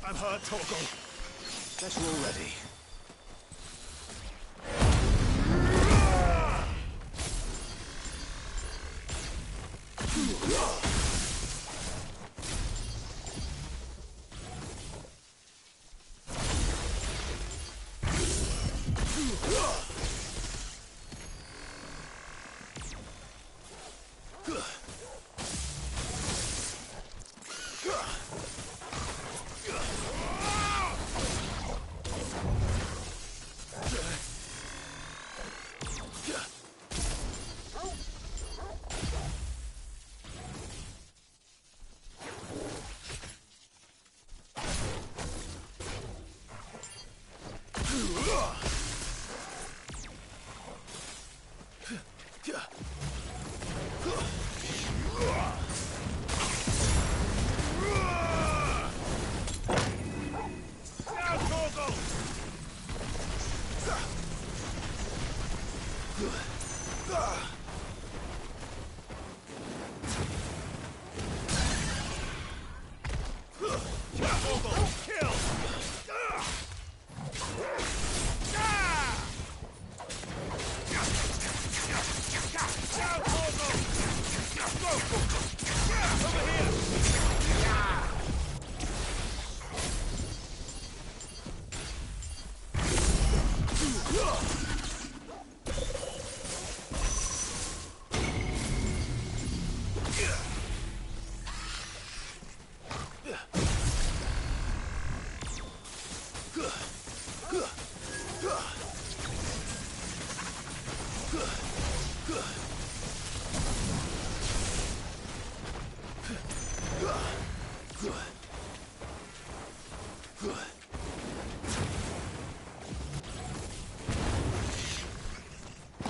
Speaker 3: I'm hurt, Torgal. Guess we're all ready.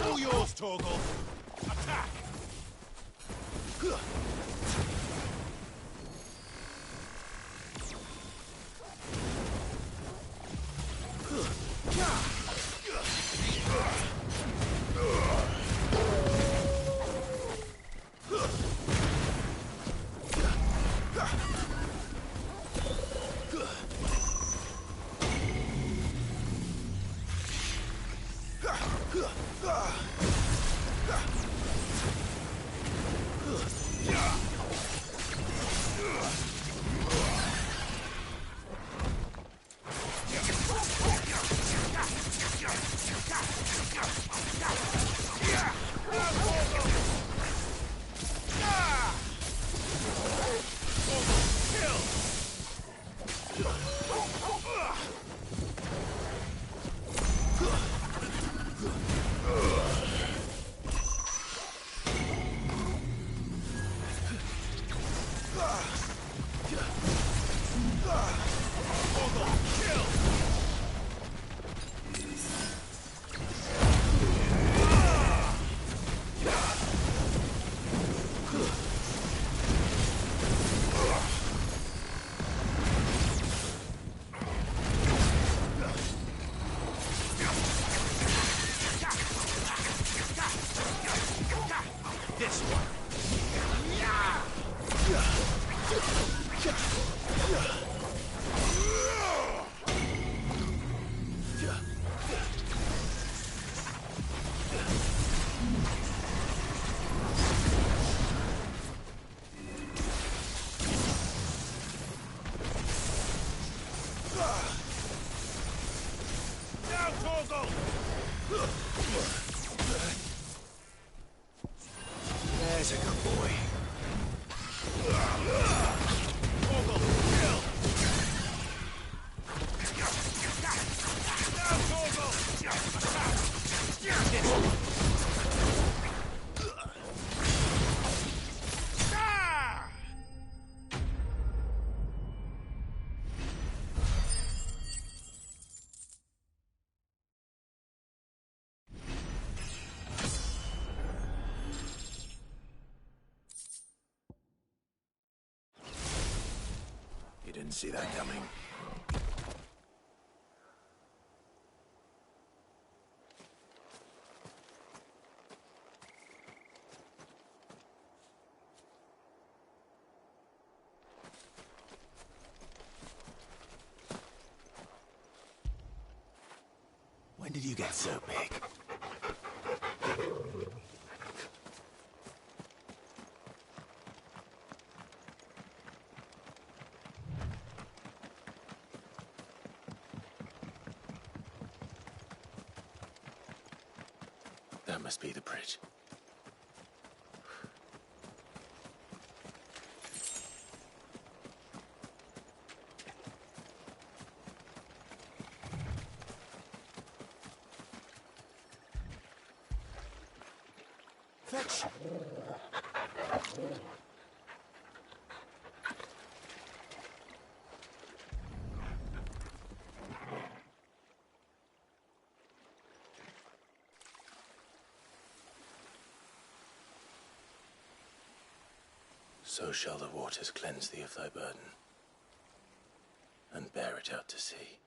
Speaker 4: All yours, Torgal. Attack!
Speaker 3: There's a good boy. You didn't see that coming. When did you get so big? That must be the bridge. Fetch! So shall the waters cleanse thee of thy burden, and bear it out to sea.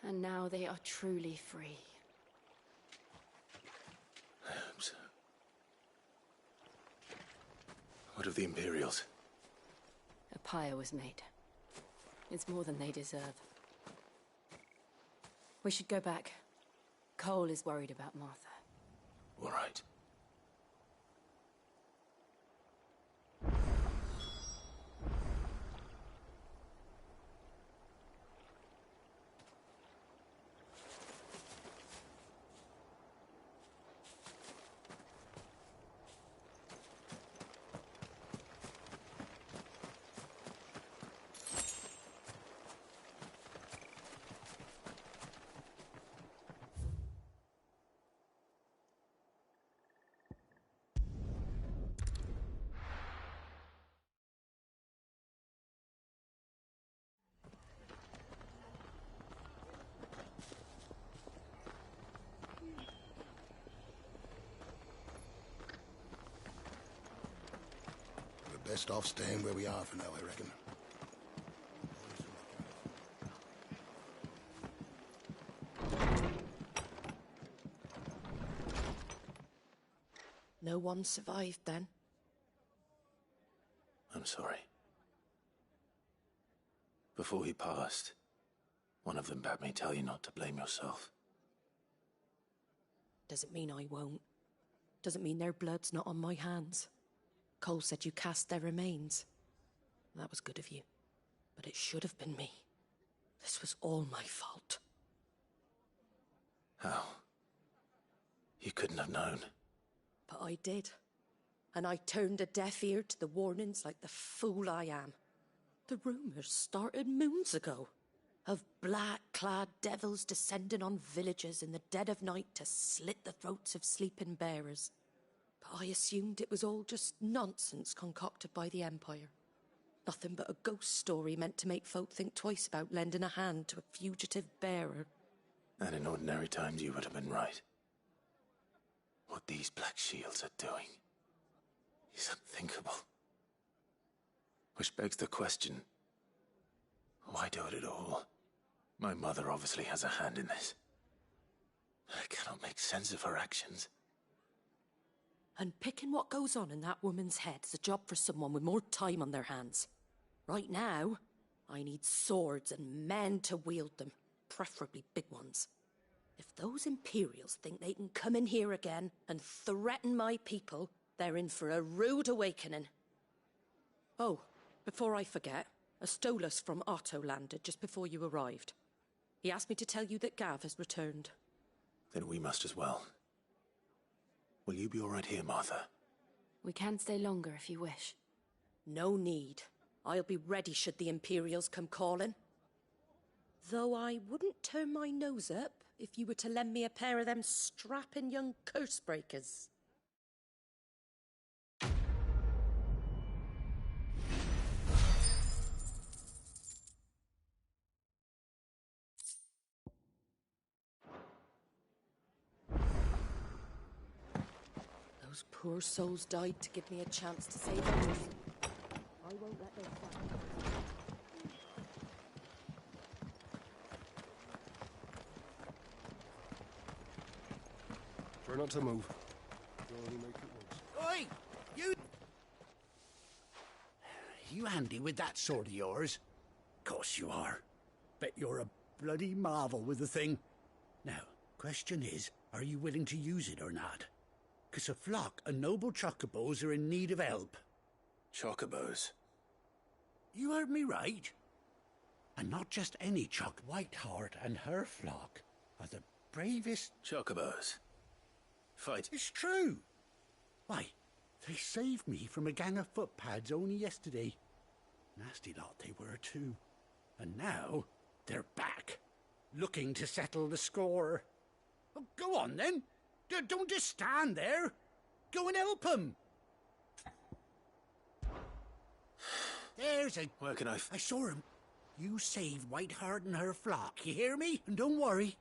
Speaker 21: And now they are truly free.
Speaker 3: I hope so. What of the Imperials?
Speaker 21: A pyre was made. It's more than they deserve. We should go back. Cole is worried about Martha.
Speaker 3: All right.
Speaker 22: Best off staying where we are for now, I reckon.
Speaker 5: No one survived then?
Speaker 3: I'm sorry. Before he passed, one of them bade me tell you not to blame yourself.
Speaker 5: Doesn't mean I won't. Doesn't mean their blood's not on my hands. Cole said you cast their remains. That was good of you. But it should have been me. This was all my fault.
Speaker 3: How? You couldn't have known.
Speaker 5: But I did. And I turned a deaf ear to the warnings like the fool I am. The rumours started moons ago. Of black-clad devils descending on villages in the dead of night to slit the throats of sleeping bearers. But I assumed it was all just nonsense concocted by the Empire. Nothing but a ghost story meant to make folk think twice about lending a hand to a fugitive bearer.
Speaker 3: And in ordinary times you would have been right. What these Black Shields are doing is unthinkable. Which begs the question, why do it at all? My mother obviously has a hand in this. I cannot make sense of her actions.
Speaker 5: And picking what goes on in that woman's head is a job for someone with more time on their hands. Right now, I need swords and men to wield them, preferably big ones. If those Imperials think they can come in here again and threaten my people, they're in for a rude awakening. Oh, before I forget, a Stolas from Otto landed just before you arrived. He asked me to tell you that Gav has returned.
Speaker 3: Then we must as well. Will you be all right here, Martha?
Speaker 21: We can stay longer if you wish.
Speaker 5: No need. I'll be ready should the Imperials come calling. Though I wouldn't turn my nose up if you were to lend me a pair of them strapping young curse breakers. Those poor souls died to give me a chance to save others. I won't let them fight.
Speaker 6: Try not to move. You'll only make it worse.
Speaker 7: Oi! You handy with that sword of yours? Course you are. Bet you're a bloody marvel with the thing. Now, question is, are you willing to use it or not? 'Cause a flock of noble chocobos are in need of help.
Speaker 3: Chocobos?
Speaker 7: You heard me right. And not just any choc. Whiteheart and her flock are the bravest...
Speaker 3: Chocobos? Fight.
Speaker 7: It's true. Why, they saved me from a gang of footpads only yesterday. Nasty lot they were too. And now, they're back, looking to settle the score. Oh, go on then. Don't just stand there. Go and help them. There's a...
Speaker 3: Where can I...
Speaker 7: I saw him. You saved Whiteheart and her flock, you hear me? And don't worry.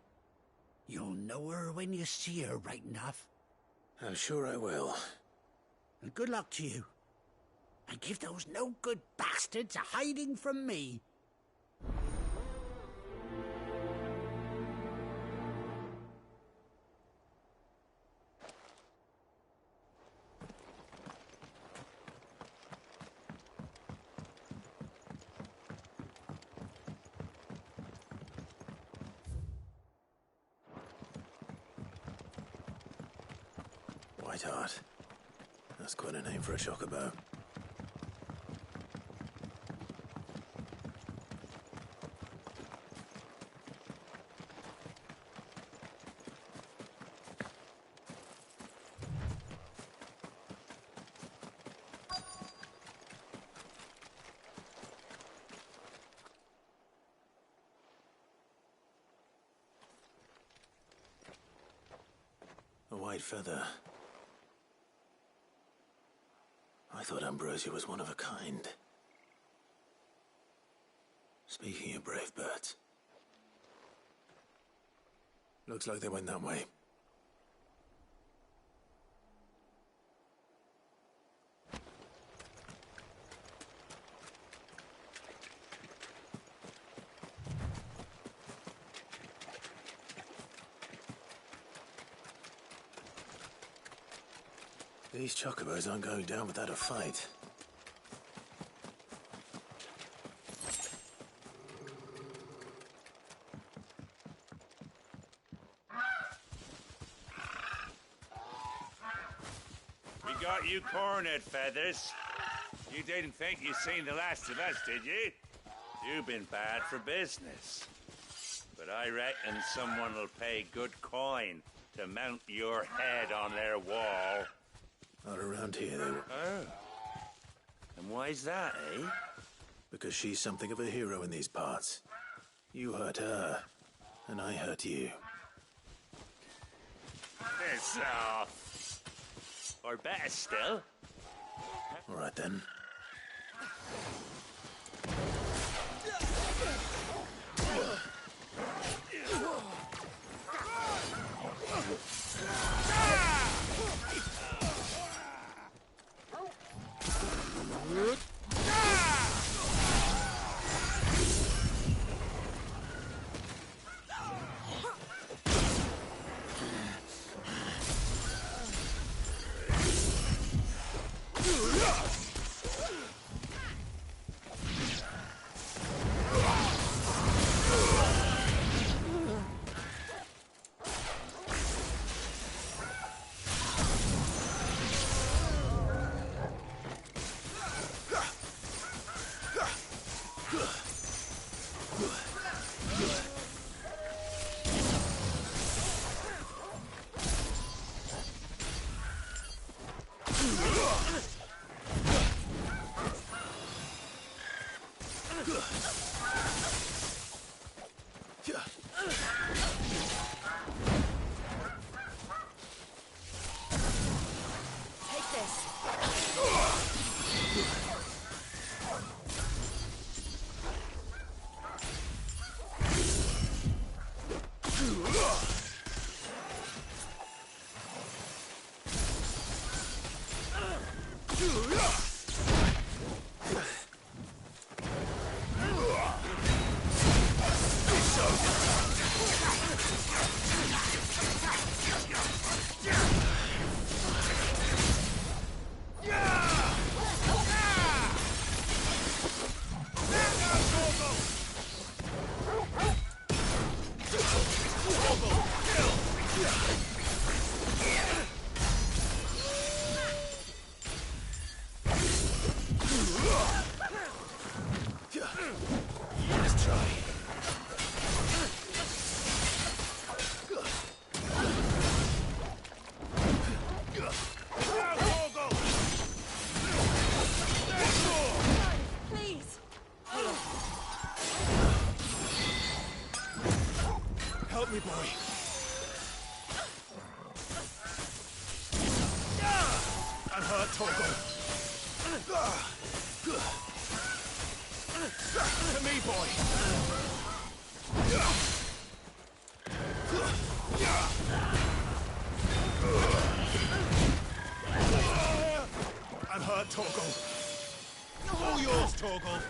Speaker 7: You'll know her when you see her, right enough.
Speaker 3: I'm sure I will.
Speaker 7: And good luck to you. And give those no-good bastards a hiding from me.
Speaker 3: Whiteheart. That's quite a name for a chocobo. A white feather. I thought Ambrosia was one of a kind. Speaking of brave birds, looks like they went that way. These chocobos aren't going down without a fight.
Speaker 2: We got you cornered, Feathers. You didn't think you'd seen the last of us, did you? You've been bad for business. But I reckon someone will pay good coin to mount your head on their wall.
Speaker 3: Not around here, they were.
Speaker 2: Oh. And why's that, eh?
Speaker 3: Because she's something of a hero in these parts. You hurt her, and I hurt you.
Speaker 2: Piss off. Or better still.
Speaker 3: All right, then.
Speaker 4: Help me, boy. I'm hurt, Torgal. To me, boy. Torgal. All yours, Torgal.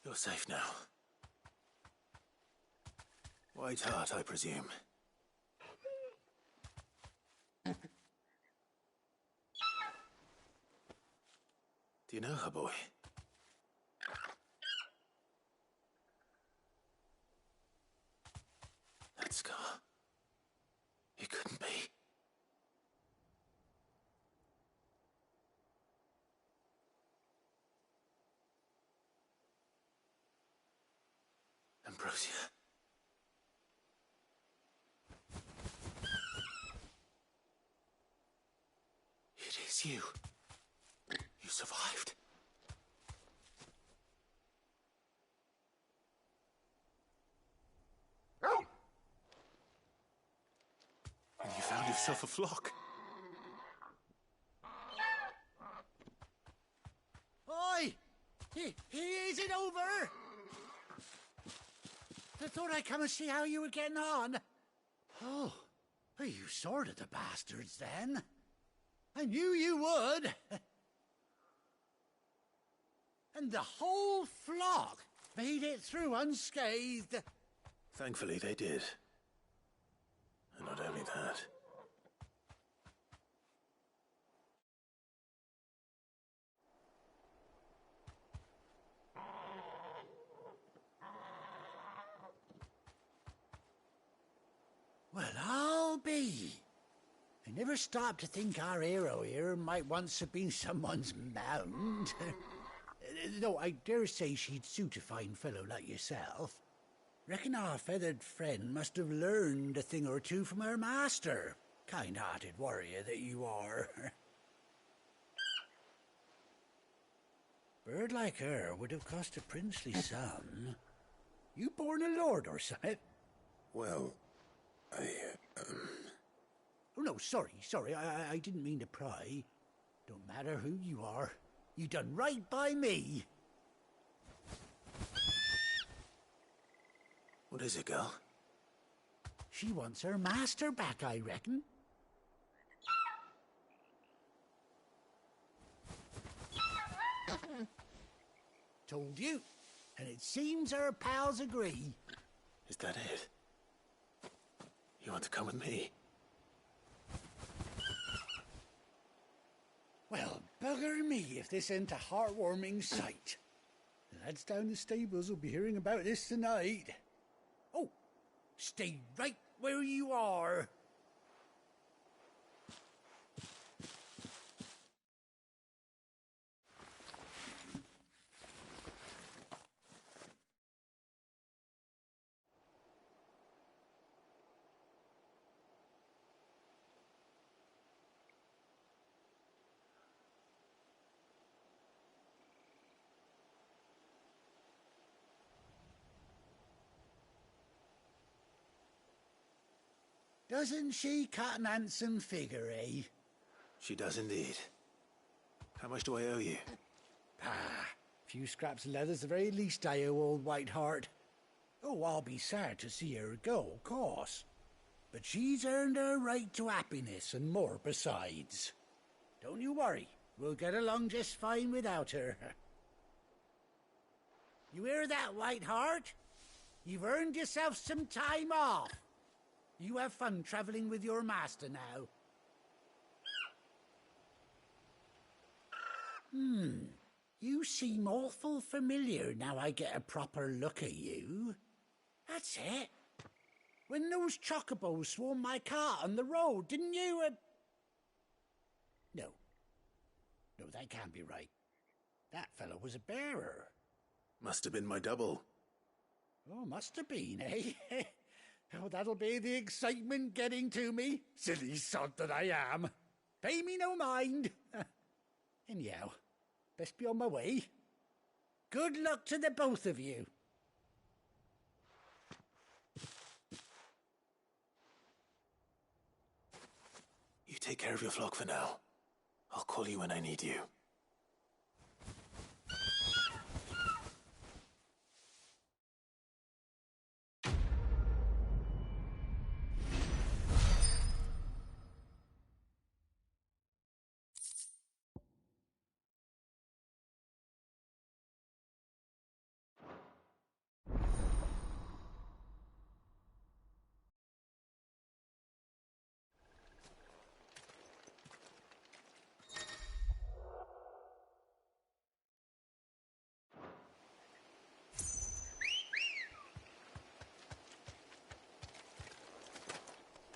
Speaker 3: You're safe now. White Hart, I presume. Do you know her, boy? That scar. It couldn't be. Ambrosia. It is you. You survived. And you found yourself a flock.
Speaker 7: Oi! Is it over? I thought I'd come and see how you were getting on. Oh, well, you sorted the bastards then. I knew you would. And the whole flock made it through unscathed.
Speaker 3: Thankfully, they did. And not only that.
Speaker 7: Well, I'll be. I never stopped to think our hero here might once have been someone's mount. Though I dare say she'd suit a fine fellow like yourself. Reckon our feathered friend must have learned a thing or two from her master. Kind-hearted warrior that you are. Bird like her would have cost a princely sum. You born a lord or something?
Speaker 3: Well,
Speaker 7: Oh, no, sorry. I didn't mean to pry. Don't matter who you are. You done right by me.
Speaker 3: What is it, girl?
Speaker 7: She wants her master back, I reckon. Told you. And it seems her pals agree.
Speaker 3: Is that it? You want to come with me?
Speaker 7: Well, bugger me if this ain't a heartwarming sight. The lads down the stables will be hearing about this tonight. Oh, stay right where you are. Doesn't she cut an handsome figure, eh?
Speaker 3: She does indeed. How much do I owe you?
Speaker 7: Ah, few scraps of leather's the very least I owe old White Hart. Oh, I'll be sad to see her go, of course. But she's earned her right to happiness and more besides. Don't you worry, we'll get along just fine without her. You hear that, Whiteheart? You've earned yourself some time off. You have fun traveling with your master now. You seem awful familiar now I get a proper look at you. That's it. When those chocobos swarmed my cart on the road, didn't you, No. No, that can't be right. That fellow was a bearer.
Speaker 3: Must have been my double.
Speaker 7: Oh, must have been, eh? Oh, that'll be the excitement getting to me. Silly sod that I am. Pay me no mind. Anyhow, best be on my way. Good luck to the both of you.
Speaker 3: You take care of your flock for now. I'll call you when I need you.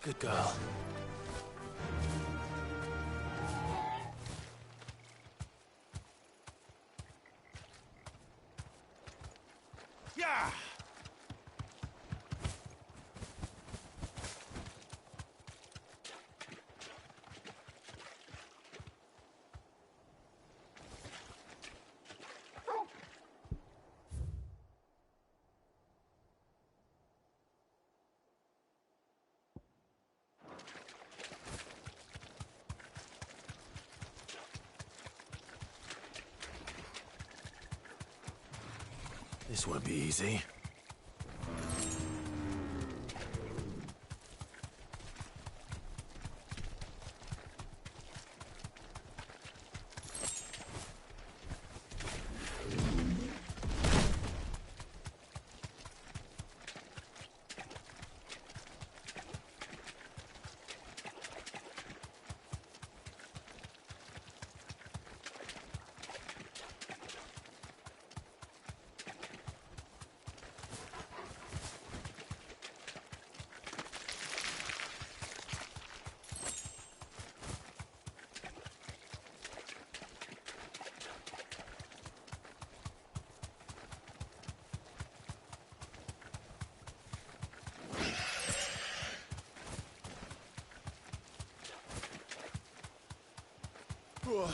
Speaker 3: Good girl.
Speaker 25: Yeah!
Speaker 3: This won't be easy.
Speaker 25: Boy.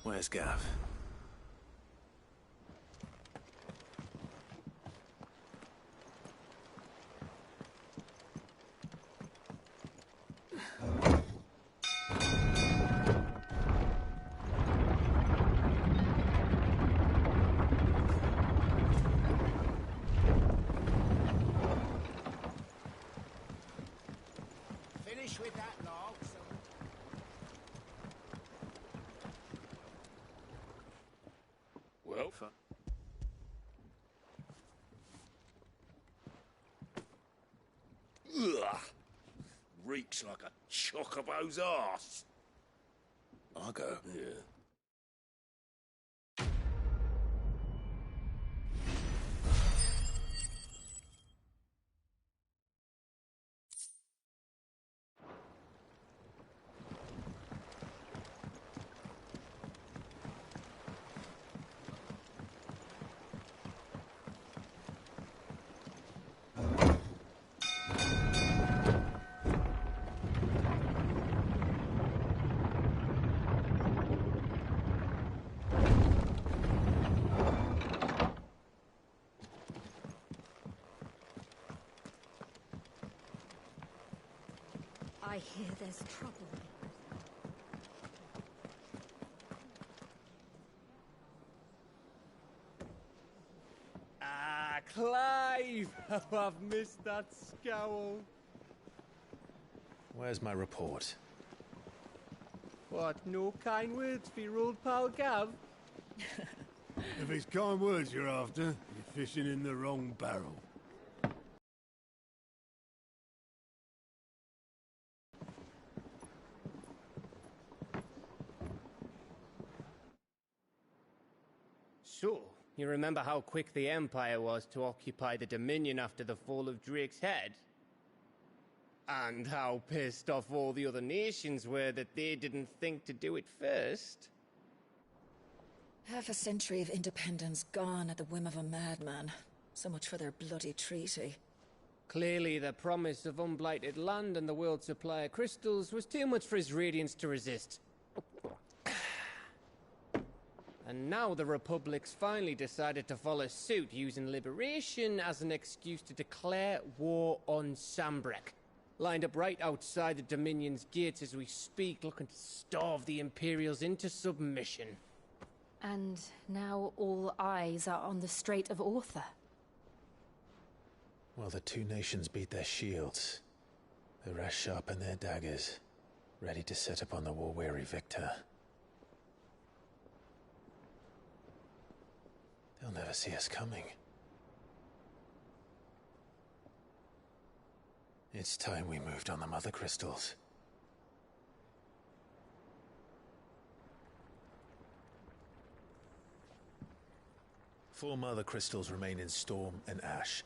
Speaker 3: Where's Gav?
Speaker 7: Finish with that log, so...
Speaker 11: Well, ugh! Reeks like a chocobo's arse.
Speaker 3: I'll go.
Speaker 11: Yeah.
Speaker 18: hear there's trouble.
Speaker 8: Ah, Clive! How I've missed that scowl.
Speaker 3: Where's my report?
Speaker 8: What, no kind words for your old pal Gav?
Speaker 1: If it's kind words you're after, you're fishing in the wrong barrel.
Speaker 8: So, you remember how quick the Empire was to occupy the Dominion after the fall of Drake's head? And how pissed off all the other nations were that they didn't think to do it first?
Speaker 10: Half a century of independence gone at the whim of a madman. So much for their bloody treaty.
Speaker 8: Clearly, the promise of unblighted land and the world's supply of crystals was too much for his radiance to resist. And now the Republic's finally decided to follow suit, using liberation as an excuse to declare war on Sambrek. Lined up right outside the Dominion's gates as we speak, looking to starve the Imperials into submission.
Speaker 21: And now all eyes are on the Strait of Author.
Speaker 3: While the two nations beat their shields, the rest sharpen their daggers, ready to set upon the war-weary victor. They'll never see us coming. It's time we moved on the Mother Crystals. Four Mother Crystals remain in Storm and Ash.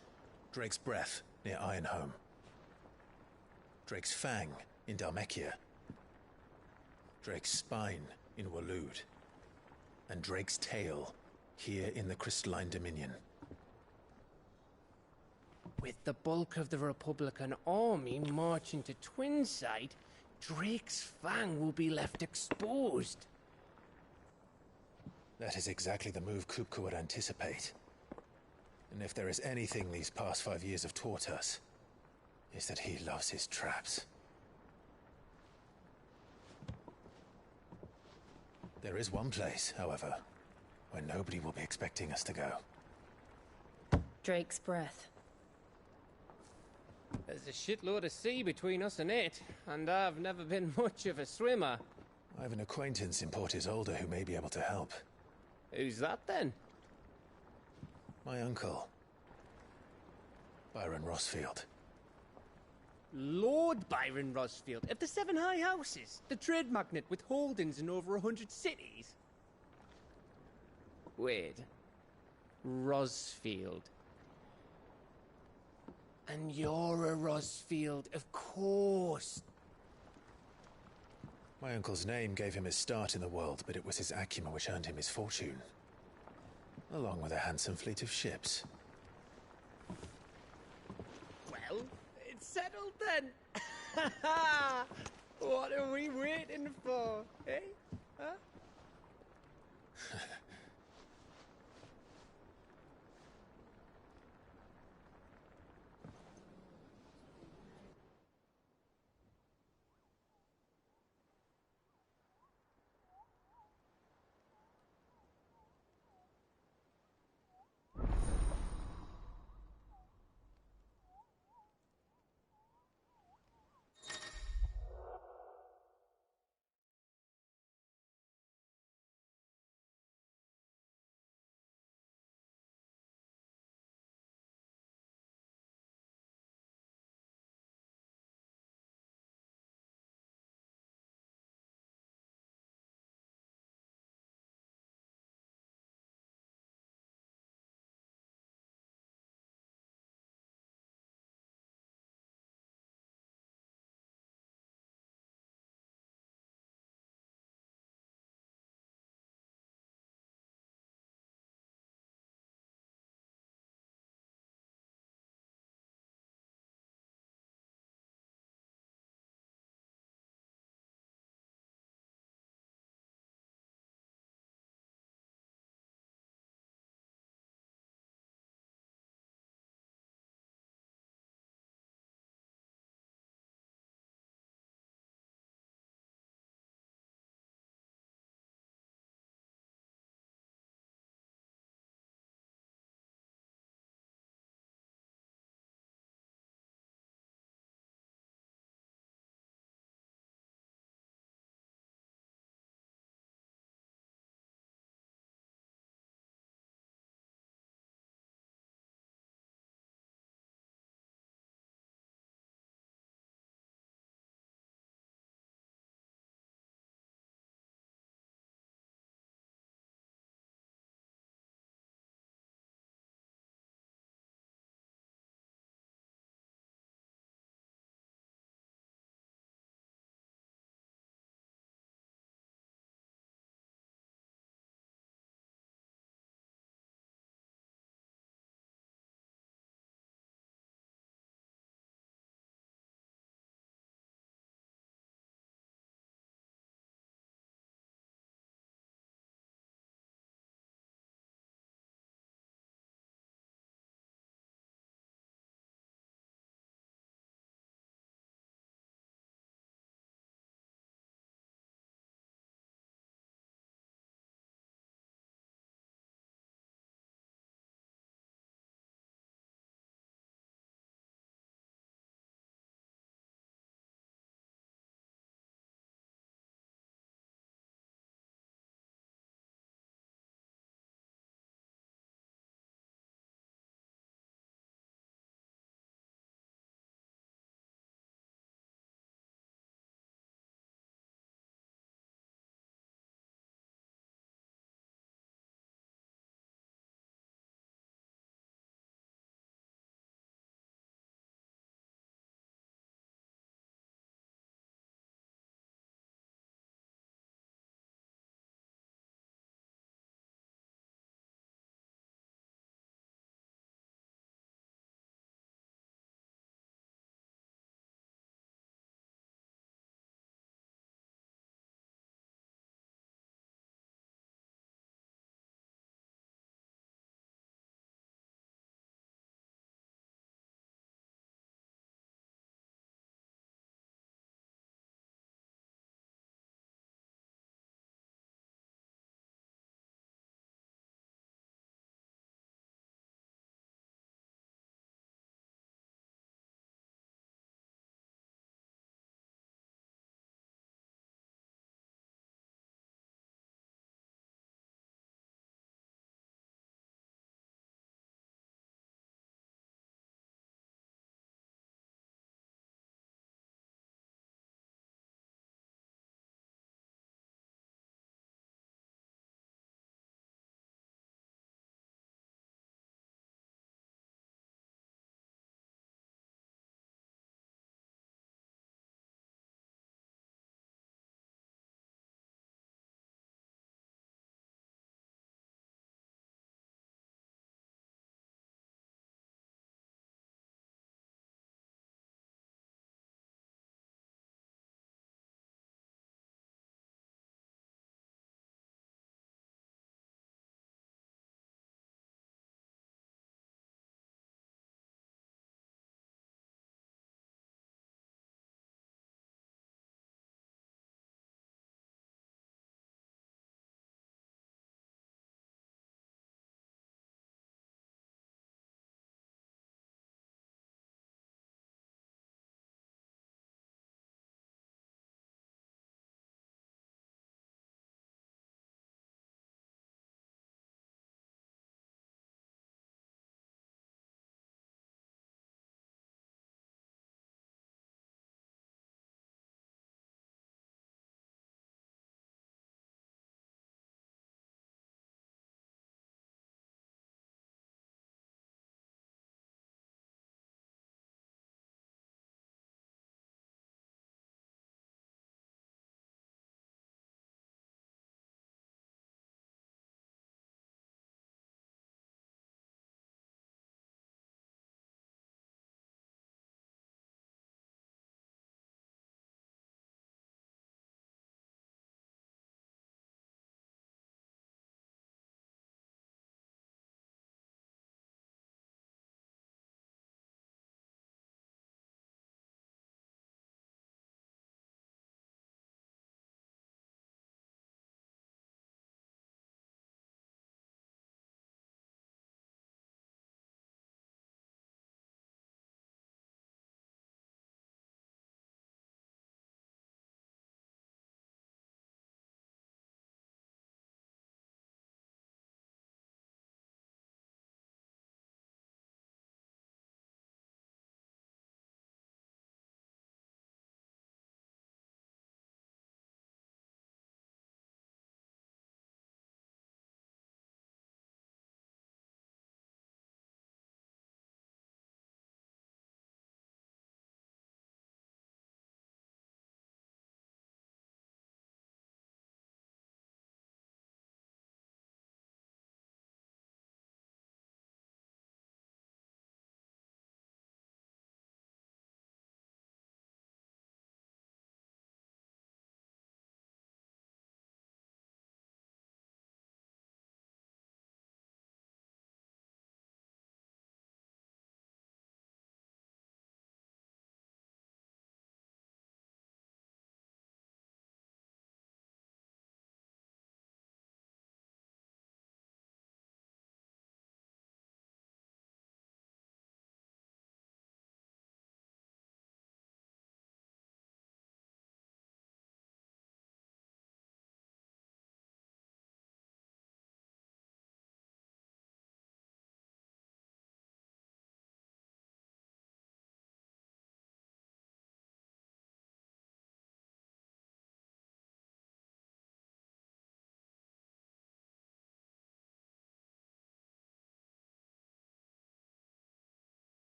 Speaker 3: Drake's Breath, near Ironhome. Drake's Fang, in Dhalmekia. Drake's Spine, in Waloed. And Drake's Tail, here in the Crystalline Dominion.
Speaker 8: With the bulk of the Republican army marching to Twinside, Drake's Fang will be left exposed.
Speaker 3: That is exactly the move Kupka would anticipate. And if there is anything these past 5 years have taught us, is that he loves his traps. There is one place, however, where nobody will be expecting us to go.
Speaker 21: Drake's Breath.
Speaker 8: There's a shitload of sea between us and it, and I've never been much of a swimmer.
Speaker 3: I have an acquaintance in Port Isolde who may be able to help.
Speaker 8: Who's that then?
Speaker 3: My uncle, Byron Rosfield.
Speaker 8: Lord Byron Rosfield of the Seven High Houses, the trade magnate with holdings in over 100 cities. Wait, Rosfield. And you're a Rosfield, of course.
Speaker 3: My uncle's name gave him his start in the world, but it was his acumen which earned him his fortune. Along with a handsome fleet of ships.
Speaker 8: Well, it's settled then. What are we waiting for, eh? Huh?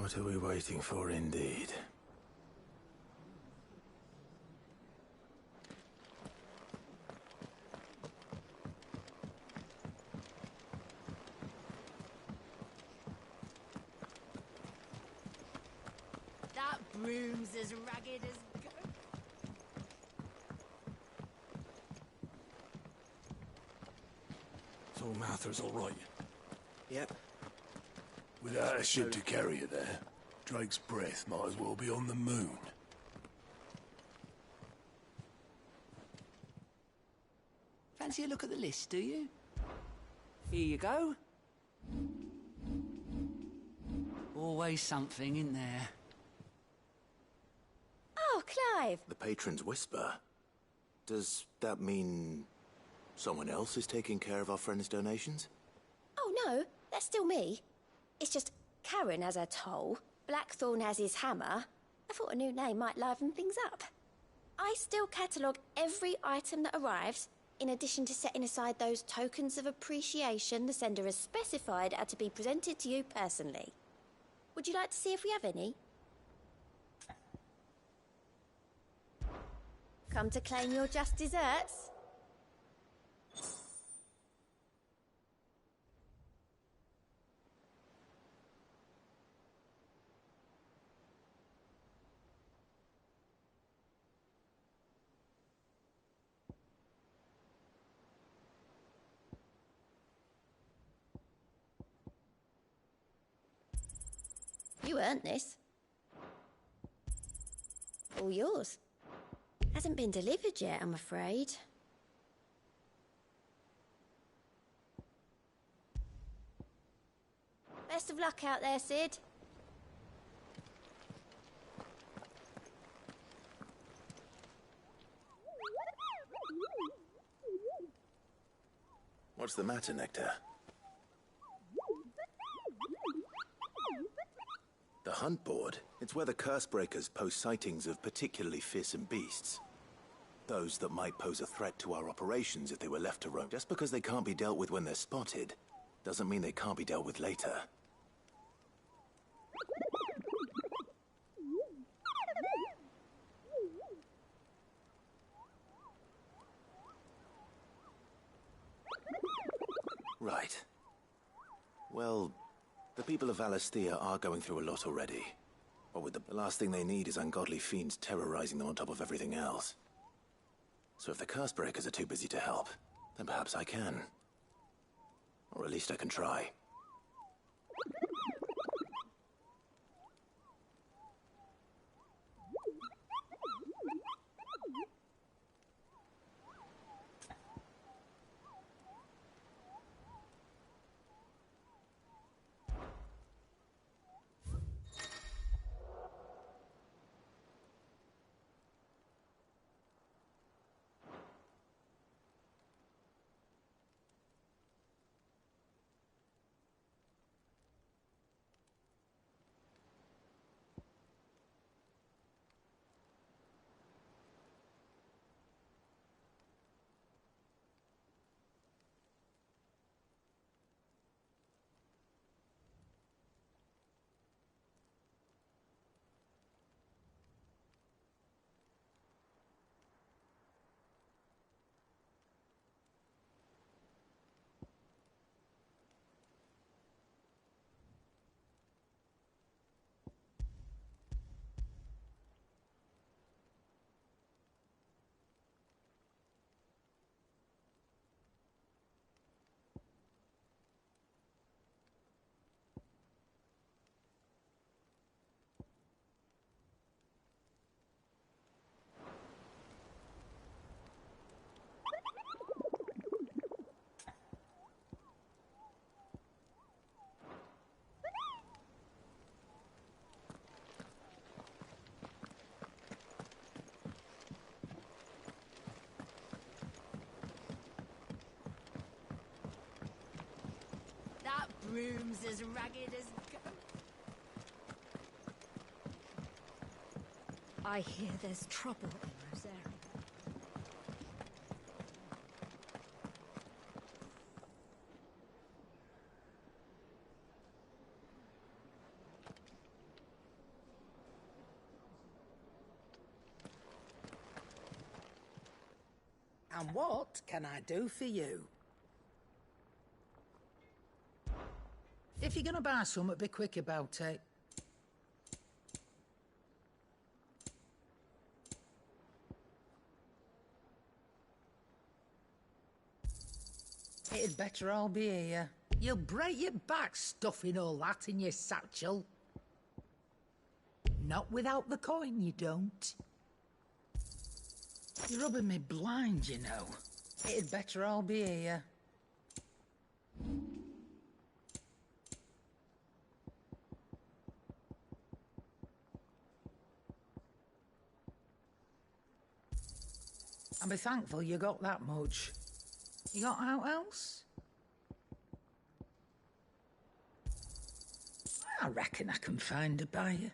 Speaker 3: What are we waiting for, indeed?
Speaker 9: That broom's as ragged as goat.
Speaker 6: So Martha's all right.
Speaker 13: Yep.
Speaker 1: Without a ship to carry her there, Drake's breath might as well be on the moon.
Speaker 19: Fancy a look at the list, do you? Here you go. Always something in there.
Speaker 9: Oh, Clive!
Speaker 3: The Patron's Whisper? Does that mean someone else is taking care of our friend's donations?
Speaker 9: Oh, no, that's still me. It's just Karen has her toll, Blackthorn has his hammer. I thought a new name might liven things up. I still catalogue every item that arrives, in addition to setting aside those tokens of appreciation the sender has specified are to be presented to you personally. Would you like to see if we have any? Come to claim your just desserts? You earned this. All yours. Hasn't been delivered yet, I'm afraid. Best of luck out there, Sid.
Speaker 3: What's the matter, Nectar? The hunt board? It's where the Cursebreakers post sightings of particularly fearsome beasts. Those that might pose a threat to our operations if they were left to roam. Just because they can't be dealt with when they're spotted, doesn't mean they can't be dealt with later. Right. Well, the people of Valisthea are going through a lot already. But with the last thing they need is ungodly fiends terrorizing them on top of everything else. So if the Cursebreakers are too busy to help, then perhaps I can. Or at least I can try.
Speaker 9: That broom's as ragged as goat. I hear there's trouble in Rosaria.
Speaker 14: And what can I do for you? If you're gonna buy something, be quick about it. It'd better all be here. You'll break your back stuffing all that in your satchel. Not without the coin, you don't. You're rubbing me blind, you know. It'd better all be here. And be thankful you got that much. You got out else? I reckon I can find a buyer.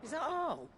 Speaker 14: Is that all?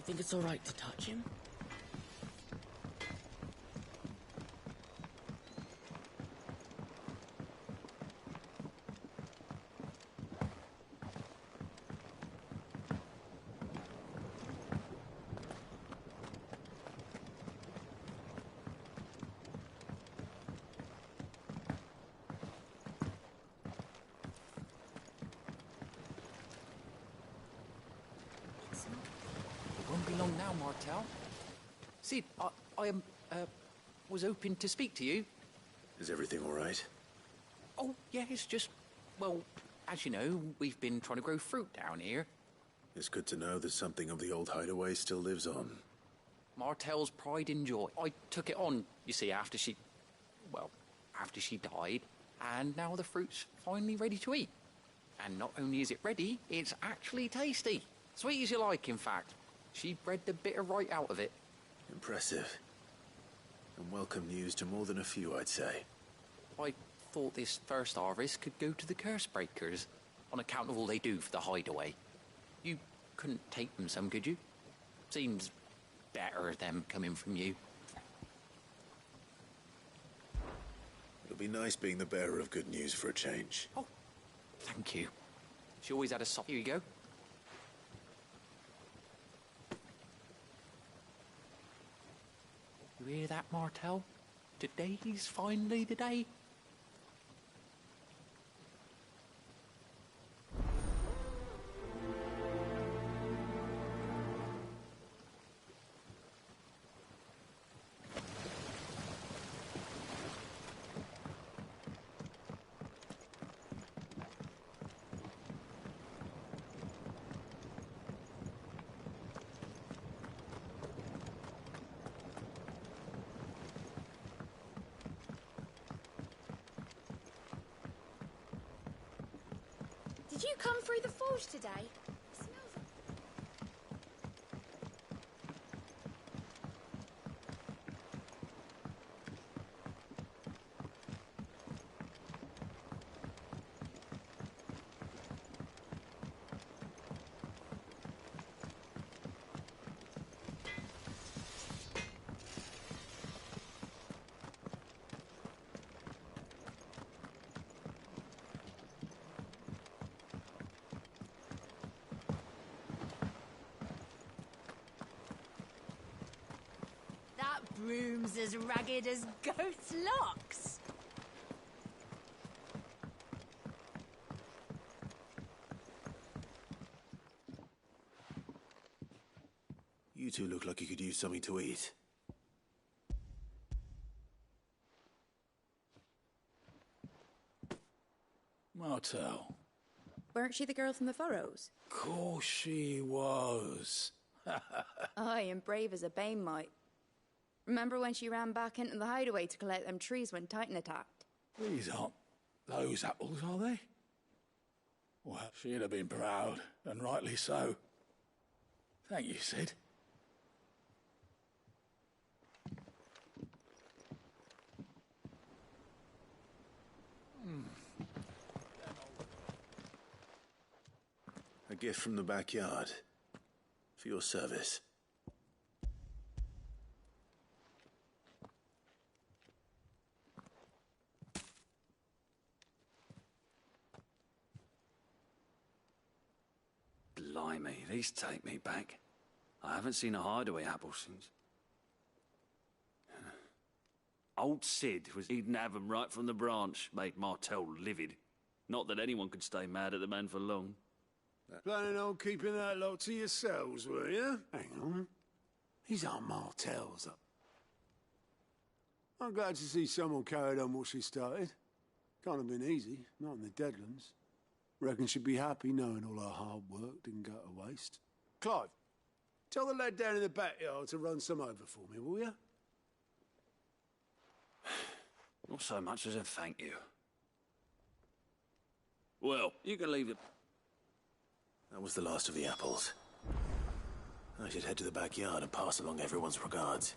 Speaker 15: Think it's all right to touch him? Won't be long now, Martel. Sid, I was hoping to speak to you.
Speaker 3: Is everything all right?
Speaker 15: Oh, yeah, it's just, well, as you know, we've been trying to grow fruit down here.
Speaker 3: It's good to know that something of the old hideaway still lives on.
Speaker 15: Martel's pride and joy. I took it on, you see, after she died, and now the fruit's finally ready to eat. And not only is it ready, it's actually tasty. Sweet as you like, in fact. She bred the bitter right out of it.
Speaker 3: Impressive. And welcome news to more than a few, I'd say.
Speaker 15: I thought this first harvest could go to the curse breakers, on account of all they do for the hideaway. You couldn't take them some, could you? Seems better them coming from you.
Speaker 3: It'll be nice being the bearer of good news for a change.
Speaker 15: Oh, thank you. She always had a soft... Here you go. You hear that, Martel? Today's finally the day.
Speaker 16: Did you come through the forge today? That broom's as ragged as goat's locks.
Speaker 3: You two look like you could use something to eat.
Speaker 19: Martel.
Speaker 16: Weren't she the girl from the furrows?
Speaker 19: Course she was.
Speaker 16: Aye, and brave as a bane might. Remember when she ran back into the hideaway to collect them trees when Titan attacked?
Speaker 19: These aren't those apples, are they? Well, she'd have been proud, and rightly so. Thank you, Sid.
Speaker 3: A gift from the backyard. For your service.
Speaker 19: Blimey, these take me back. I haven't seen a hideaway apple since. Old Sid was eating have 'em right from the branch, made Martel livid. Not that anyone could stay mad at the man for long.
Speaker 1: Planning on keeping that lot to yourselves, were you? Hang on. These aren't Martels. I'm glad to see someone carried on what she started. Can't have been easy, not in the Deadlands. Reckon she'd be happy knowing all her hard work didn't go to waste. Clive, tell the lad down in the backyard to run some over for me, will you?
Speaker 19: Not so much as a thank you. Well, you can leave it.
Speaker 3: That was the last of the apples. I should head to the backyard and pass along everyone's regards.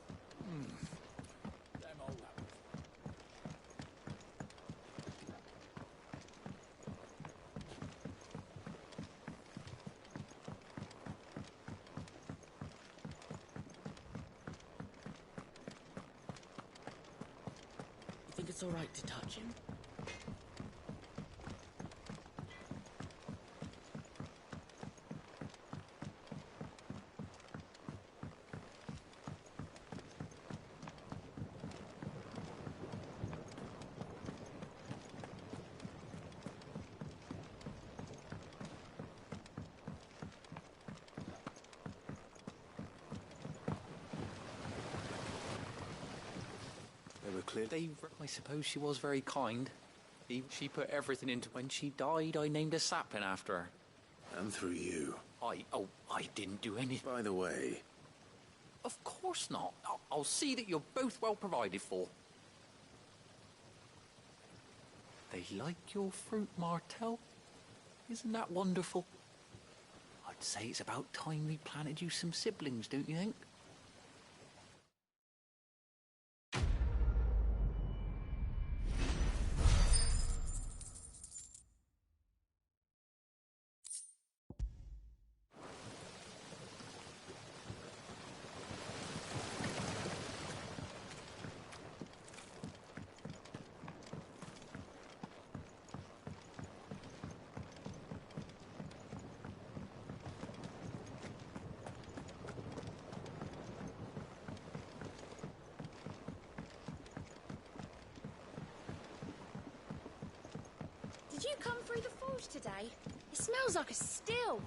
Speaker 17: You think it's all right to touch him?
Speaker 15: I suppose she was very kind. She put everything into... When she died, I named a sapling after her.
Speaker 3: And through you.
Speaker 15: I didn't do anything.
Speaker 3: By the way...
Speaker 15: Of course not. I'll see that you're both well provided for. They like your fruit, Martel. Isn't that wonderful? I'd say it's about time we planted you some siblings, don't you think?
Speaker 9: Did you come through the forge today? It smells like a still.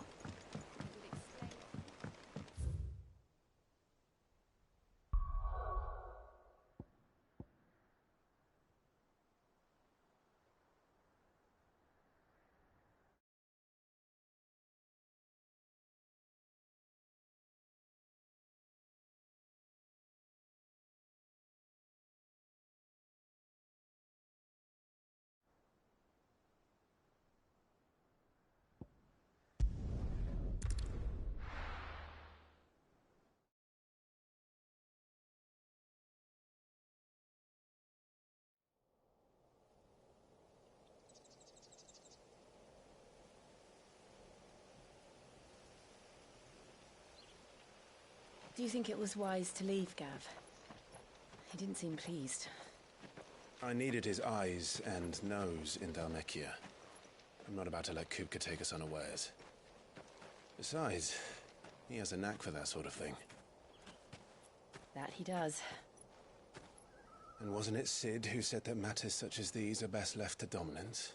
Speaker 21: Do you think it was wise to leave, Gav? He didn't seem pleased.
Speaker 3: I needed his eyes and nose in Dhalmekia. I'm not about to let Kupka take us unawares. Besides, he has a knack for that sort of thing.
Speaker 21: That he does.
Speaker 3: And wasn't it Sid who said that matters such as these are best left to dominance?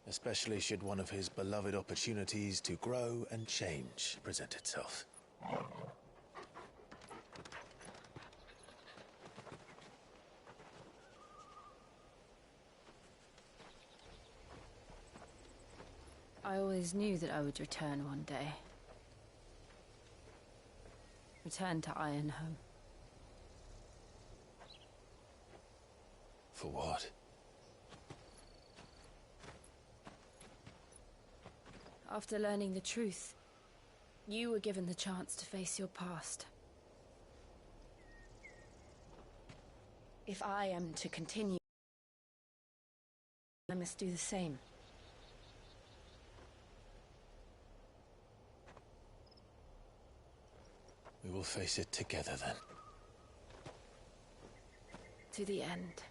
Speaker 3: Especially should one of his beloved opportunities to grow and change present itself.
Speaker 21: I always knew that I would return one day. Return to Ironhome.
Speaker 3: For what?
Speaker 21: After learning the truth, you were given the chance to face your past. If I am to continue, I must do the same.
Speaker 3: We will face it together then.
Speaker 21: To the end.